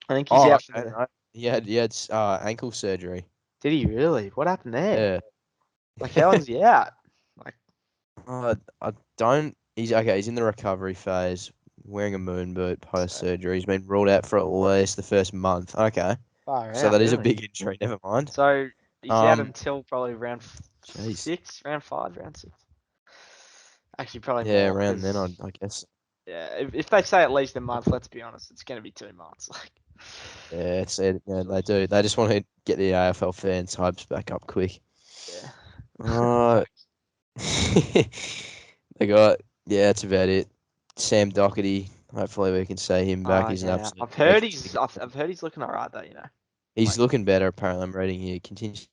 S1: I think he's
S2: Oh,
S1: out for
S2: okay.
S1: the.
S2: No. He had ankle surgery.
S1: Did he really? What happened there?
S2: Yeah.
S1: Like, how long's he out? Like,
S2: I don't. He's okay. He's in the recovery phase, wearing a moon boot post
S1: so
S2: surgery. He's been ruled out for at least the first month. Okay,
S1: far
S2: so
S1: out,
S2: that is a
S1: really.
S2: big injury. Never mind.
S1: So he's out
S2: Um,
S1: until probably
S2: jeez.
S1: round 5, round 6. Actually, probably
S2: Yeah,
S1: more
S2: around then
S1: because
S2: I guess.
S1: yeah, if they say at least a month, let's be honest, it's going to be 2 months. Like,
S2: Yeah, yeah, they do. They just want to get the AFL fans' hopes back up quick.
S1: yeah.
S2: Uh,
S1: Facts.
S2: they got yeah, that's about it. Sam Doherty. Hopefully we can see him back. He's an
S1: Yeah,
S2: absolute legend.
S1: I've heard he's looking alright though.
S2: He's
S1: Like
S2: looking better. Apparently, I'm reading he continues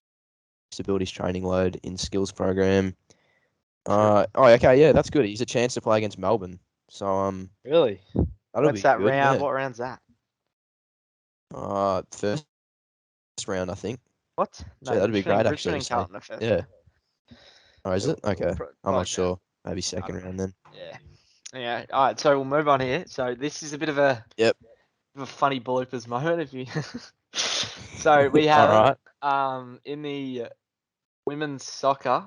S2: to build his training load in skills program.
S1: true.
S2: Okay, yeah, that's good. He's a chance to play against Melbourne. So
S1: Really?
S2: that'll
S1: When's
S2: be
S1: that
S2: good.
S1: round?
S2: Yeah.
S1: What round's that?
S2: First round, I think.
S1: What?
S2: So
S1: No,
S2: that'd be great
S1: Brisbane
S2: actually to
S1: and
S2: see.
S1: Carlton are first
S2: Yeah.
S1: round.
S2: Oh, is it? Okay. I'm not
S1: Both round.
S2: sure. Maybe
S1: I
S2: second
S1: don't know.
S2: round then.
S1: Yeah. Yeah. All right. So we'll move on here. So this is a bit of
S2: Yep.
S1: a funny bloopers moment, if you. So we
S2: All
S1: have
S2: right.
S1: in the women's soccer.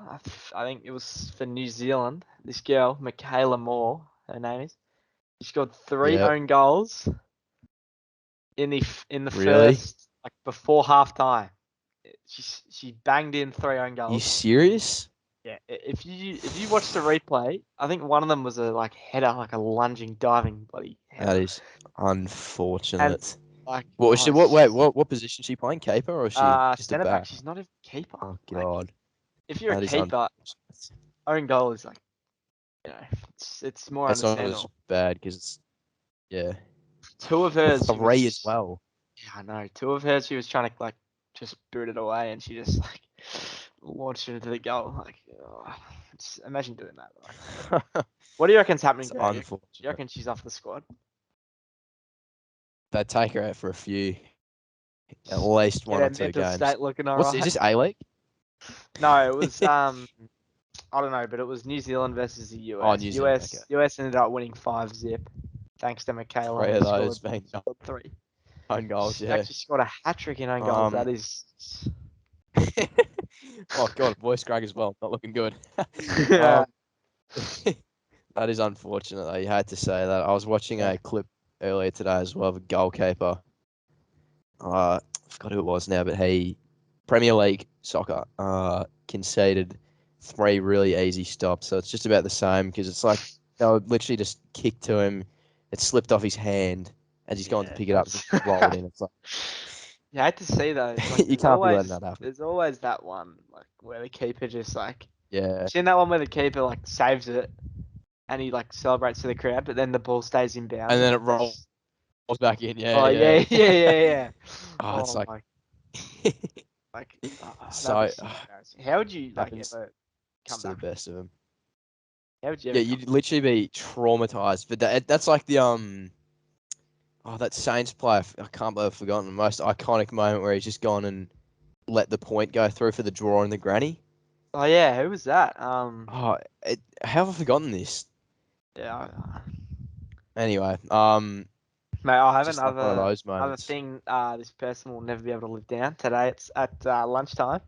S1: I think it was for New Zealand. This girl, Michaela Moore, her name is. She scored 3
S2: Yep.
S1: own goals in the
S2: Really?
S1: first like before half time. She banged in 3 own
S2: You
S1: goals.
S2: serious?
S1: Yeah, if you watch the replay, I think one of them was a like header, like a lunging, diving bloody
S2: That
S1: header,
S2: is
S1: and
S2: unfortunate.
S1: like
S2: What was
S1: oh,
S2: she?
S1: it's
S2: Wait,
S1: just
S2: what position she playing? Keeper or is she just a
S1: centre back.
S2: back?
S1: She's not a keeper.
S2: Oh
S1: Like
S2: God,
S1: if you're a
S2: that is
S1: keeper,
S2: unfortunate.
S1: own goal is like it's more
S2: It's not as
S1: understandable.
S2: bad because it's yeah,
S1: Two of hers, she
S2: 3 as
S1: was
S2: well.
S1: yeah, I know. Two of hers, she was trying to like just boot it away, and she just like launched it into the goal. Like, imagine doing that. Like, what do you reckon's happening
S2: It's
S1: to her? Do you
S2: unfortunate.
S1: reckon she's off the squad?
S2: They take her out for a few, at least
S1: Get
S2: one or
S1: her
S2: two
S1: mental
S2: games.
S1: state looking
S2: Is
S1: alright.
S2: this A League?
S1: No, it was I don't know, but it was New Zealand versus the
S2: Oh,
S1: US.
S2: New Zealand. Okay,
S1: US ended up winning 5-zip thanks to Michaela,
S2: 3
S1: who
S2: of those
S1: scored
S2: being
S1: scored 3.
S2: own goals.
S1: She
S2: Yeah.
S1: actually scored a hat trick in own goals.
S2: Um.
S1: That is
S2: Oh God, voice crack as well. Not looking good.
S1: yeah.
S2: um. That is unfortunate though. You had to say that. I was watching a clip earlier today as well of a goalkeeper. I forgot who it was now, but he Premier League soccer conceded 3 really easy stops. So it's just about the same because it's like they were literally just kicked to him. It slipped off his hand as he's going to
S1: Yeah,
S2: pick it up and
S1: that's
S2: just roll it in. It's like
S1: you hate to see those. Like
S2: you can't be letting that happen.
S1: there's always that one like where the keeper just like
S2: Yeah,
S1: seen that one where the keeper like saves it and he like celebrates to the crowd, but then the ball stays in bounds
S2: and
S1: and
S2: then it
S1: like
S2: rolls
S1: that's
S2: back in. Yeah,
S1: oh
S2: yeah.
S1: yeah.
S2: Oh, it's
S1: Oh
S2: like
S1: my like that'd be
S2: so
S1: so embarrassing. How would you like
S2: happens
S1: ever come
S2: to the
S1: back from
S2: best of them.
S1: that? How would you
S2: Yeah,
S1: ever come
S2: you'd literally be traumatized. But that's like the Oh, that Saints player. I can't believe I've forgotten the most iconic moment where he's just gone and let the point go through for the draw and the granny.
S1: Oh yeah, who was that?
S2: Oh, how have I forgotten this?
S1: Yeah,
S2: Anyway,
S1: mate, I have
S2: just like one of those
S1: another
S2: moments.
S1: thing. This person will never be able to live down. Today it's at lunchtime.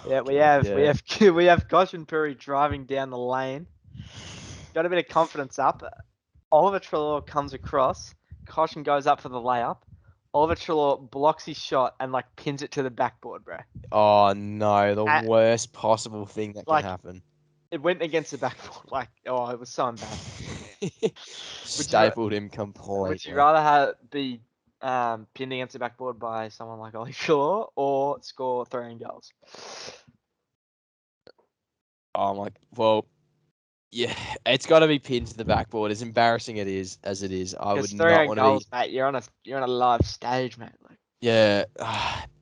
S1: Yeah, we
S2: God,
S1: have we
S2: yeah.
S1: have we have Gosh and Puri driving down the lane. Got a bit of confidence up. Oliver Trelaw comes across. Caution goes up for the layup. Oliver Trelaw blocks his shot and like pins it to the backboard, bro.
S2: Oh no, the
S1: At,
S2: worst possible thing that can
S1: like
S2: happen.
S1: it went against the backboard. Like oh, it was so embarrassing. Would you
S2: Stapled him
S1: would you
S2: completely.
S1: rather have be pinned against the backboard by someone like Ollie Trelaw or score 3 goals?
S2: Oh my, well, yeah, it's got to be pinned to the backboard. As embarrassing as it is, I would
S1: Because 3
S2: not want to be.
S1: goals, mate. You're on a live stage, mate. Like
S2: Yeah,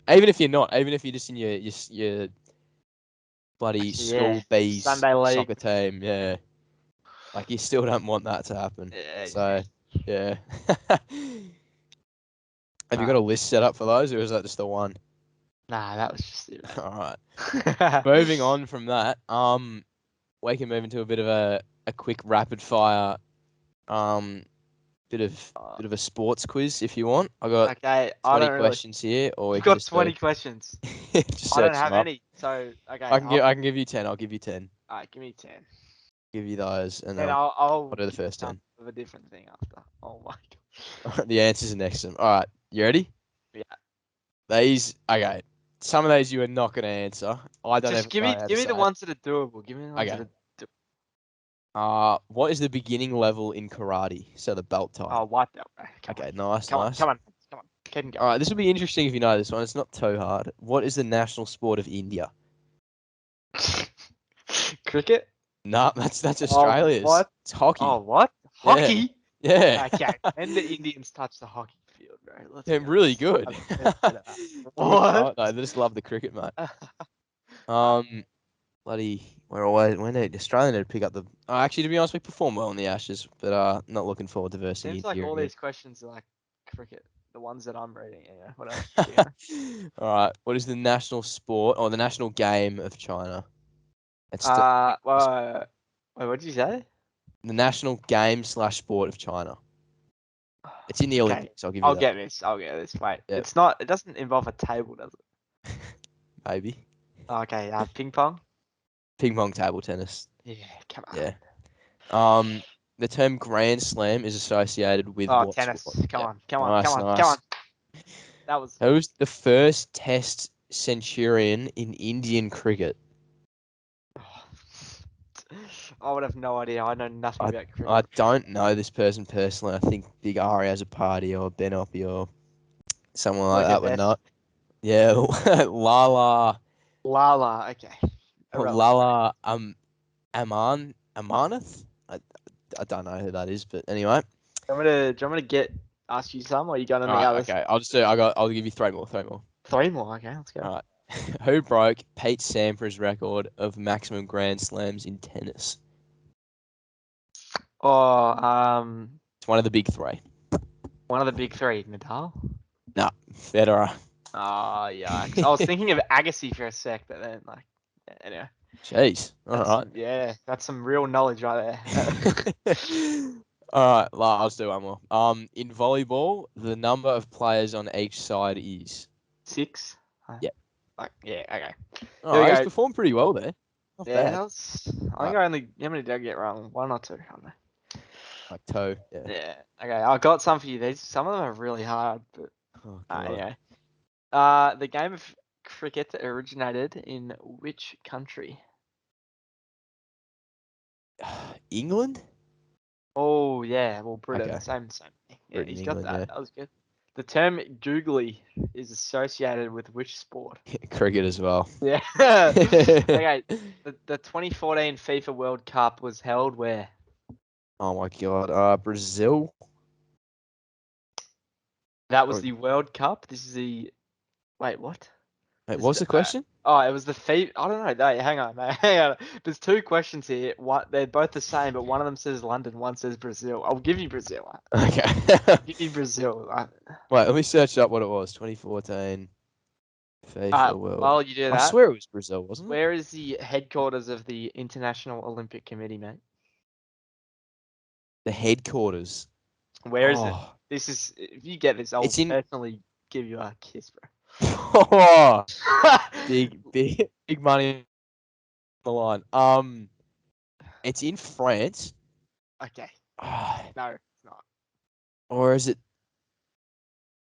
S2: even if you're not, even if you're just in your bloody
S1: actually, yeah.
S2: school bees
S1: Sunday league.
S2: soccer team, yeah, like you still don't want that to happen.
S1: Yeah,
S2: So,
S1: exactly.
S2: yeah. Have you got a list set up for those, or is that just the one?
S1: Nah, that was just it,
S2: All right.
S1: mate.
S2: Moving on from that, we can move into a bit of a quick rapid fire, um, bit of
S1: Uh,
S2: bit of a sports quiz if you want. I got
S1: okay, I
S2: 20
S1: don't really.
S2: questions here, or we
S1: You've
S2: can
S1: got
S2: just do
S1: 20 questions.
S2: just
S1: I don't
S2: search them
S1: have
S2: up.
S1: any. So okay,
S2: I can give you 10. I'll give you 10.
S1: alright, give me 10.
S2: Give you those, and then
S1: Then
S2: I'll
S1: I'll
S2: do the
S1: give you
S2: first
S1: some
S2: 10.
S1: of a different thing after. Oh my
S2: The answers are next to them. All right, you ready?
S1: god. Yeah.
S2: These, okay. Some of these you are not going to answer. I don't
S1: Just
S2: even know how to
S1: give me the
S2: say it.
S1: ones that are doable. Give me the ones that
S2: Okay.
S1: are.
S2: What is the beginning level in karate? So the belt type.
S1: Oh, white belt, bro. Come on,
S2: Okay, nice,
S1: come on,
S2: nice.
S1: come on, come on. Keep
S2: All
S1: going.
S2: right, this will be interesting if you know this one. It's not too hard. What is the national sport of India?
S1: Cricket.
S2: Nah, that's
S1: Oh
S2: Australia's.
S1: what?
S2: It's
S1: Oh
S2: hockey.
S1: what?
S2: Yeah,
S1: Hockey.
S2: yeah.
S1: Okay, when the Indians touch the hockey field, bro. Let's
S2: They're
S1: be
S2: really
S1: honest.
S2: good.
S1: I've never heard of that.
S2: Good
S1: What?
S2: talent. No, they just love the cricket, mate.
S1: Uh,
S2: Um, bloody, we're always when they Australia need to pick up the. Actually, to be honest, we perform well in the Ashes, but not looking forward to versing
S1: seems like
S2: India
S1: all
S2: again.
S1: these questions are like cricket. The ones that I'm reading. Yeah. What else do you
S2: All right, what is the national sport or the national game of China? It's
S1: Well, wait, what did you say?
S2: the national game slash sport of China. It's in the
S1: Okay,
S2: Olympics. I'll give you
S1: I'll
S2: that.
S1: get this. I'll get this. Wait,
S2: Yeah,
S1: it's not. It doesn't involve a table, does it?
S2: maybe.
S1: Okay, ping pong.
S2: Ping pong, table tennis.
S1: Yeah, come on.
S2: Yeah. Um, the term Grand Slam is associated with
S1: Oh,
S2: what
S1: tennis.
S2: sport?
S1: Come
S2: Yeah.
S1: on, come on, come
S2: Nice,
S1: on, come on.
S2: nice.
S1: That was.
S2: Who's the first Test centurion in Indian cricket?
S1: I would have no idea. I know nothing
S2: I
S1: about cricket.
S2: I don't know this person personally. I think Big Ari has a party or Ben Oppie or someone
S1: I'll
S2: like
S1: go
S2: that would
S1: best.
S2: not. Yeah, Lala
S1: Lala. Okay. Irrelevant, bro.
S2: Lala Amarnath. I don't know who that is, but anyway.
S1: Do you want me to ask you some, or you got
S2: All
S1: any
S2: right,
S1: others?
S2: okay. I'll give you three more. Three more.
S1: 3 more. Okay, let's go.
S2: All right. Who broke Pete Sampras' record of maximum Grand Slams in tennis?
S1: Oh,
S2: It's one of the big three.
S1: one of the big three, Nadal.
S2: Nah, Federer.
S1: Oh, yikes. I was thinking of Agassi for a sec, but then like, yeah, anyway,
S2: Jeez. All
S1: that's
S2: right.
S1: that's some real knowledge right there.
S2: All right, I'll just do one more. In volleyball, the number of players on each side is.
S1: 6.
S2: Yeah.
S1: Like, yeah, okay.
S2: All
S1: Here we
S2: right, he's
S1: go.
S2: performed pretty well there. Not
S1: Yeah,
S2: bad.
S1: that was. I
S2: All
S1: think
S2: right,
S1: I only. How many did I get wrong? 1 or 2. I don't know.
S2: like toe. Yeah.
S1: Yeah. Okay, I got some for you. These some of them are really hard, but
S2: Oh god.
S1: anyway. The game of cricket originated in which country?
S2: England?
S1: Oh yeah, well Britain,
S2: Okay.
S1: same thing. Yeah,
S2: Britain,
S1: he's got
S2: England. Yeah.
S1: that. That was good. The term googly is associated with which sport?
S2: Cricket as well.
S1: Yeah. Okay. The 2014 FIFA World Cup was held where?
S2: Oh my god. Brazil.
S1: That was
S2: Or,
S1: the World Cup. This is the. Wait, what?
S2: wait,
S1: This is
S2: what's
S1: the.
S2: the question?
S1: Oh, it was the FIFA. I don't know. No, hang on, mate. Hang on. There's two questions here. They're both the same, but one of them says London, one says Brazil. I'll give you Brazil.
S2: Okay.
S1: Give you Brazil.
S2: Wait, let me search up what it was. 2014 FIFA World.
S1: While you do
S2: I
S1: that,
S2: swear it was Brazil, wasn't it?
S1: where is the headquarters of the International Olympic Committee, mate?
S2: The headquarters.
S1: Where is it?
S2: Oh.
S1: This is. If you get this, I'll
S2: It's in.
S1: personally give you a kiss,
S2: Oh,
S1: bro.
S2: big money on the line. It's in France.
S1: Okay.
S2: Ah,
S1: No, it's not.
S2: or is it?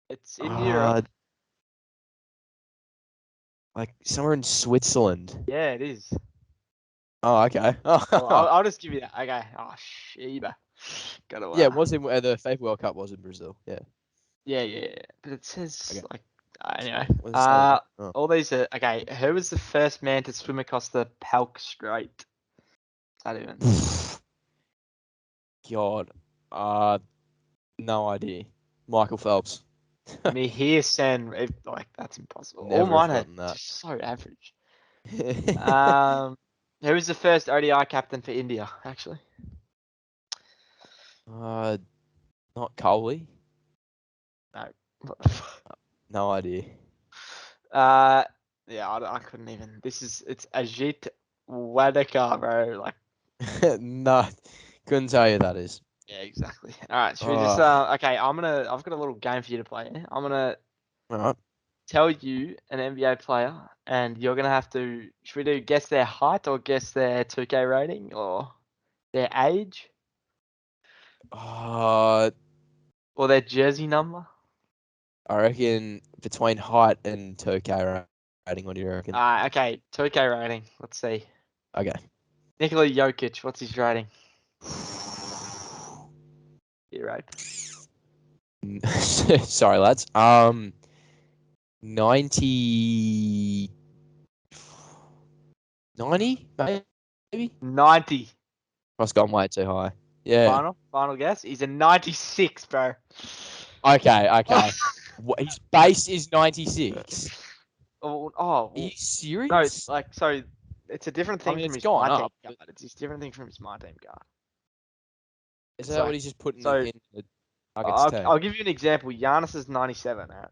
S1: It's in Europe.
S2: Like somewhere in Switzerland.
S1: Yeah, it is.
S2: Oh, okay.
S1: Well,
S2: Oh,
S1: I'll just give you that. Okay. Oh, Sheba. Gotta.
S2: yeah, it was in the FIFA World Cup was in Brazil. Yeah.
S1: Yeah. But it says
S2: Okay.
S1: like. Anyway.
S2: What does it say? Oh.
S1: All these are okay. Who was the first man to swim across the Palk Strait? That even.
S2: God. No idea. Michael Phelps.
S1: Me here, Sen. Like that's impossible. All
S2: Never have
S1: mine are
S2: gotten that.
S1: just so average. Um, who was the first ODI captain for India? Actually,
S2: uh, not Coley.
S1: no. What the fuck?
S2: No idea.
S1: Yeah, I couldn't even. It's Ajit Wadekar, bro. Like,
S2: No, couldn't tell you that is.
S1: yeah, exactly. All right, should we just?
S2: Oh,
S1: Okay, I've got a little game for you to play. I'm gonna
S2: all right.
S1: tell you an NBA player, and you're gonna have to. Should we do guess their height or guess their 2K rating or their age
S2: Uh,
S1: or their jersey number?
S2: I reckon between height and 2K rating, what do you reckon?
S1: Okay, 2K rating. Let's see.
S2: Okay.
S1: Nikola Jokic, what's his rating? You right.
S2: Sorry, lads. 90, 90, maybe?
S1: 90.
S2: I've gone way too high. Yeah.
S1: Final guess. He's a 96, bro.
S2: Okay. His base is 96.
S1: Oh,
S2: Are you
S1: no,
S2: serious?
S1: like so. It's a different
S2: I
S1: thing
S2: mean,
S1: from
S2: it's
S1: his
S2: gone
S1: my team
S2: up.
S1: card. It's a different thing from his my team card.
S2: Is
S1: It's
S2: that what
S1: like
S2: he's just putting
S1: so.
S2: in the Nuggets team?
S1: I'll give you an example. Giannis is 97. Right?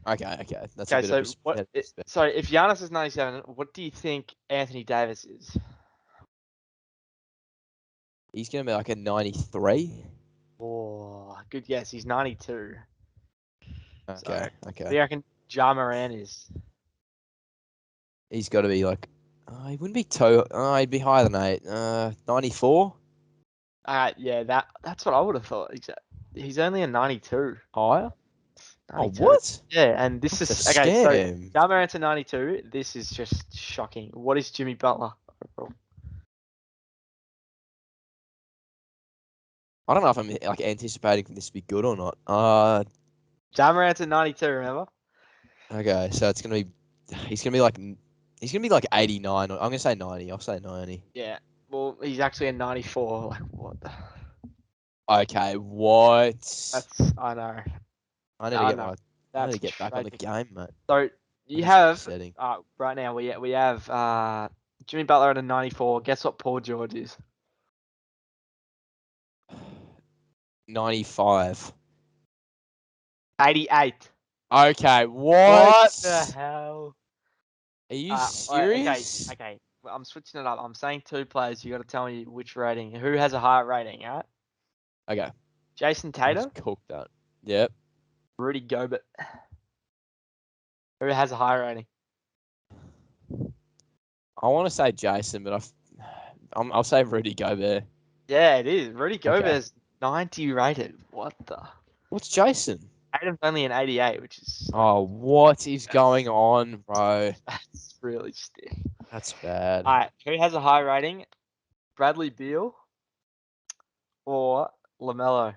S2: Okay. That's a
S1: Okay,
S2: bit
S1: so
S2: of respect.
S1: so if Giannis is 97, what do you think Anthony Davis is?
S2: He's gonna be like a 93.
S1: Oh, good guess. He's 92. So,
S2: Okay.
S1: what do you reckon Ja Moran is?
S2: He's got to be like, he wouldn't be too. He'd be higher than 8. 94.
S1: Yeah, that's what I would have thought. He's only a 92.
S2: Higher? Oh,
S1: 92.
S2: what?
S1: Yeah, and this
S2: That's a
S1: is okay. So
S2: scam.
S1: Ja Morant's a 92. This is just shocking. What is Jimmy Butler?
S2: I don't know if I'm like anticipating this to be good or not.
S1: Ja Morant's a 92. Remember?
S2: Okay, so he's gonna be like 89. I'm gonna say 90. I'll say 90.
S1: Yeah. Well, he's actually a 94. Like what?
S2: Okay, what?
S1: I know.
S2: I need to
S1: I
S2: get
S1: know.
S2: I need
S1: That's
S2: to get back on the
S1: tragic.
S2: game, mate.
S1: So you
S2: That is
S1: have
S2: upsetting.
S1: right now we have Jimmy Butler at a 94. Guess what Paul George is?
S2: 95.
S1: 88.
S2: Okay,
S1: What the
S2: what?
S1: hell?
S2: Are you
S1: Okay,
S2: serious?
S1: okay. Well, I'm switching it up. I'm saying two players. You got to tell me which rating. Who has a higher rating? All right.
S2: Okay,
S1: Jason
S2: I just
S1: Tatum,
S2: cooked that. Yep.
S1: Rudy Gobert. Who has a higher rating?
S2: I want to say Jason, but I'll say Rudy Gobert.
S1: Yeah, it is. Rudy
S2: Okay.
S1: Gobert's 90 rated. What the?
S2: What's Jason?
S1: Tatum's only an 88, which is
S2: Oh, what is going on, bro?
S1: that's really stiff.
S2: That's bad.
S1: All right, who has a high rating? Bradley Beal or LaMelo?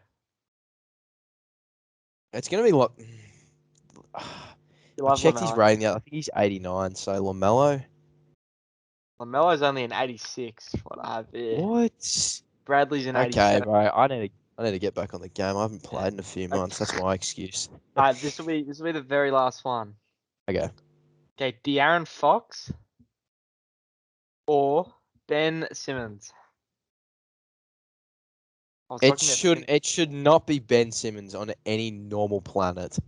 S2: It's gonna be like
S1: You
S2: I
S1: love
S2: checked his
S1: LaMelo.
S2: rating out. I think he's 89. So LaMelo.
S1: LaMelo's only an 86. What I have there.
S2: What?
S1: Bradley's an
S2: Okay,
S1: 87.
S2: bro. I need to get back on the game. I haven't played in a few months. That's my excuse.
S1: This will be the very last one.
S2: Okay.
S1: Okay, De'Aaron Fox or Ben Simmons. I was talking about Simmons.
S2: It should not be Ben Simmons on any normal planet.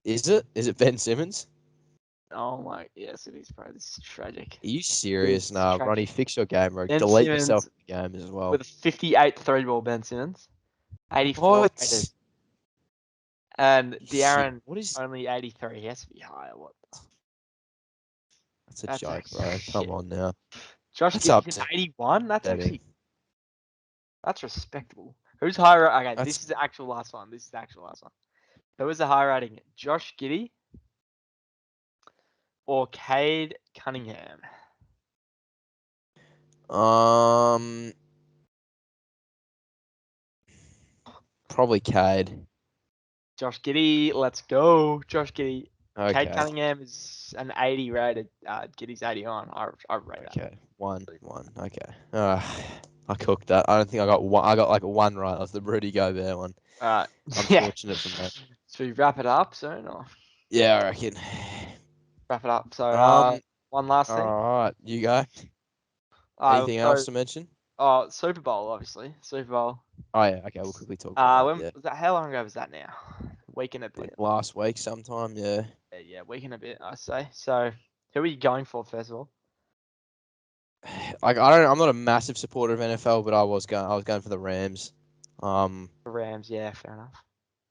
S2: Is it? Is it Ben Simmons?
S1: Oh my, yes, it is, bro. This is tragic.
S2: Are you serious?
S1: It's
S2: Nah, Ronnie,
S1: tragic.
S2: fix your game, bro.
S1: Ben
S2: Delete yourself
S1: Simmons
S2: from the game as well.
S1: with a 58 three ball, Ben Simmons. 84
S2: What?
S1: rated. And De'Aaron
S2: What is?
S1: only 83. He has to be higher. What?
S2: That's a
S1: That's
S2: joke,
S1: actually
S2: bro. Come
S1: shit.
S2: on now.
S1: Josh
S2: That's
S1: Giddey's 81. That's respectable. Who's higher? Okay,
S2: That's
S1: this is the actual last one. Who is the higher rating? Josh Giddey or Cade Cunningham?
S2: Probably Cade.
S1: Josh Giddey, let's go. Josh Giddey. Cade
S2: Okay.
S1: Cunningham is an 80 rated. Giddey's 81. I rate that.
S2: Okay. One. Okay. I cooked that. I don't think I got one. I got like one right off the Rudy Gobert one.
S1: Alright. Yeah.
S2: Unfortunate for me.
S1: Should we wrap it up soon or
S2: Yeah, I reckon.
S1: wrap it up? So
S2: Um.
S1: one last thing.
S2: All right. You go. Anything else
S1: So
S2: to mention?
S1: Super Bowl, obviously. Super Bowl.
S2: Oh yeah. Okay. We'll quickly talk about that.
S1: When
S2: Yeah.
S1: was that? How long ago was that now? Week and a
S2: Like
S1: bit.
S2: last week sometime. Yeah.
S1: Yeah, week and a bit, I say. So, who are you going for first of all?
S2: Like I don't. I'm not a massive supporter of NFL, but I was going for the Rams.
S1: The Rams. Yeah, fair enough.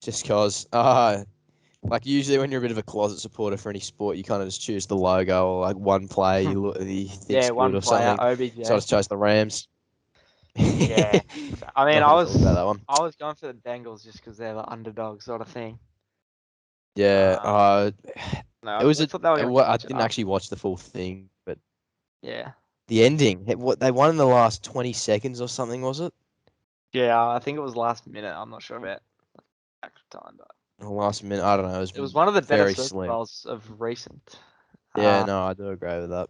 S2: Just cause. Like usually when you're a bit of a closet supporter for any sport, you kind of just choose the logo or like one play you think's
S1: Yeah,
S2: good
S1: one
S2: or
S1: player,
S2: something.
S1: OBJ.
S2: So I just chose the Rams.
S1: Yeah. I mean,
S2: Nothing to talk about that one.
S1: I was going for the Bengals just because they're the underdog sort of thing.
S2: Yeah.
S1: No,
S2: It was
S1: I thought they were going to
S2: I
S1: clutch it
S2: didn't
S1: up.
S2: actually watch the full thing, but
S1: Yeah.
S2: the ending, what they won in the last 20 seconds or something, was it?
S1: Yeah, I think it was last minute. I'm not sure about actual time, but
S2: The last minute, I don't know. It
S1: it was
S2: was
S1: one of the better
S2: very
S1: Super
S2: slim.
S1: Bowls of recent.
S2: Yeah, no, I do agree with that.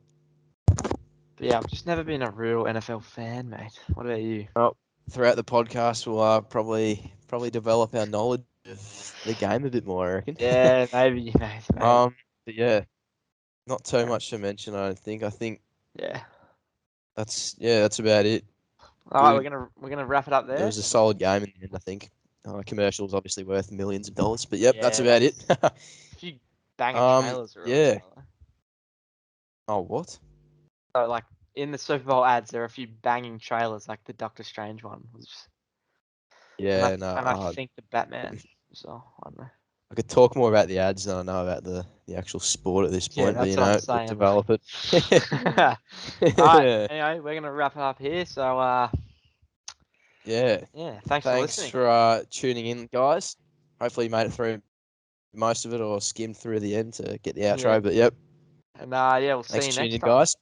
S1: But yeah, I've just never been a real NFL fan, mate. What about you?
S2: Well, throughout the podcast, we'll probably develop our knowledge of the game a bit more, I reckon.
S1: Yeah, maybe, maybe.
S2: But yeah, not too much to mention. I don't think. I think
S1: Yeah.
S2: that's about it.
S1: All right,
S2: Good.
S1: we're gonna wrap it up
S2: It
S1: there.
S2: was a solid game in the end, I think. Commercials obviously worth millions of dollars, but yep, that's
S1: Yeah,
S2: about it.
S1: a few banging trailers are released,
S2: Yeah.
S1: by the way.
S2: Oh, what?
S1: So like in the Super Bowl ads, there are a few banging trailers, like the Doctor Strange one was,
S2: Yeah,
S1: and I
S2: no.
S1: think the Batman. So I don't know.
S2: I could talk more about the ads than I know about the actual sport at this
S1: Yeah,
S2: point, but
S1: that's what I'm saying.
S2: develop it.
S1: All right. Anyway, we're gonna wrap it up here. So
S2: Yeah.
S1: yeah, thanks for
S2: Thanks
S1: listening.
S2: for tuning in, guys. Hopefully you made it through most of it or skimmed through the end to get the
S1: Yeah,
S2: outro. But yep.
S1: and yeah, we'll see
S2: Thanks
S1: you
S2: for tuning
S1: next
S2: in,
S1: time.
S2: guys.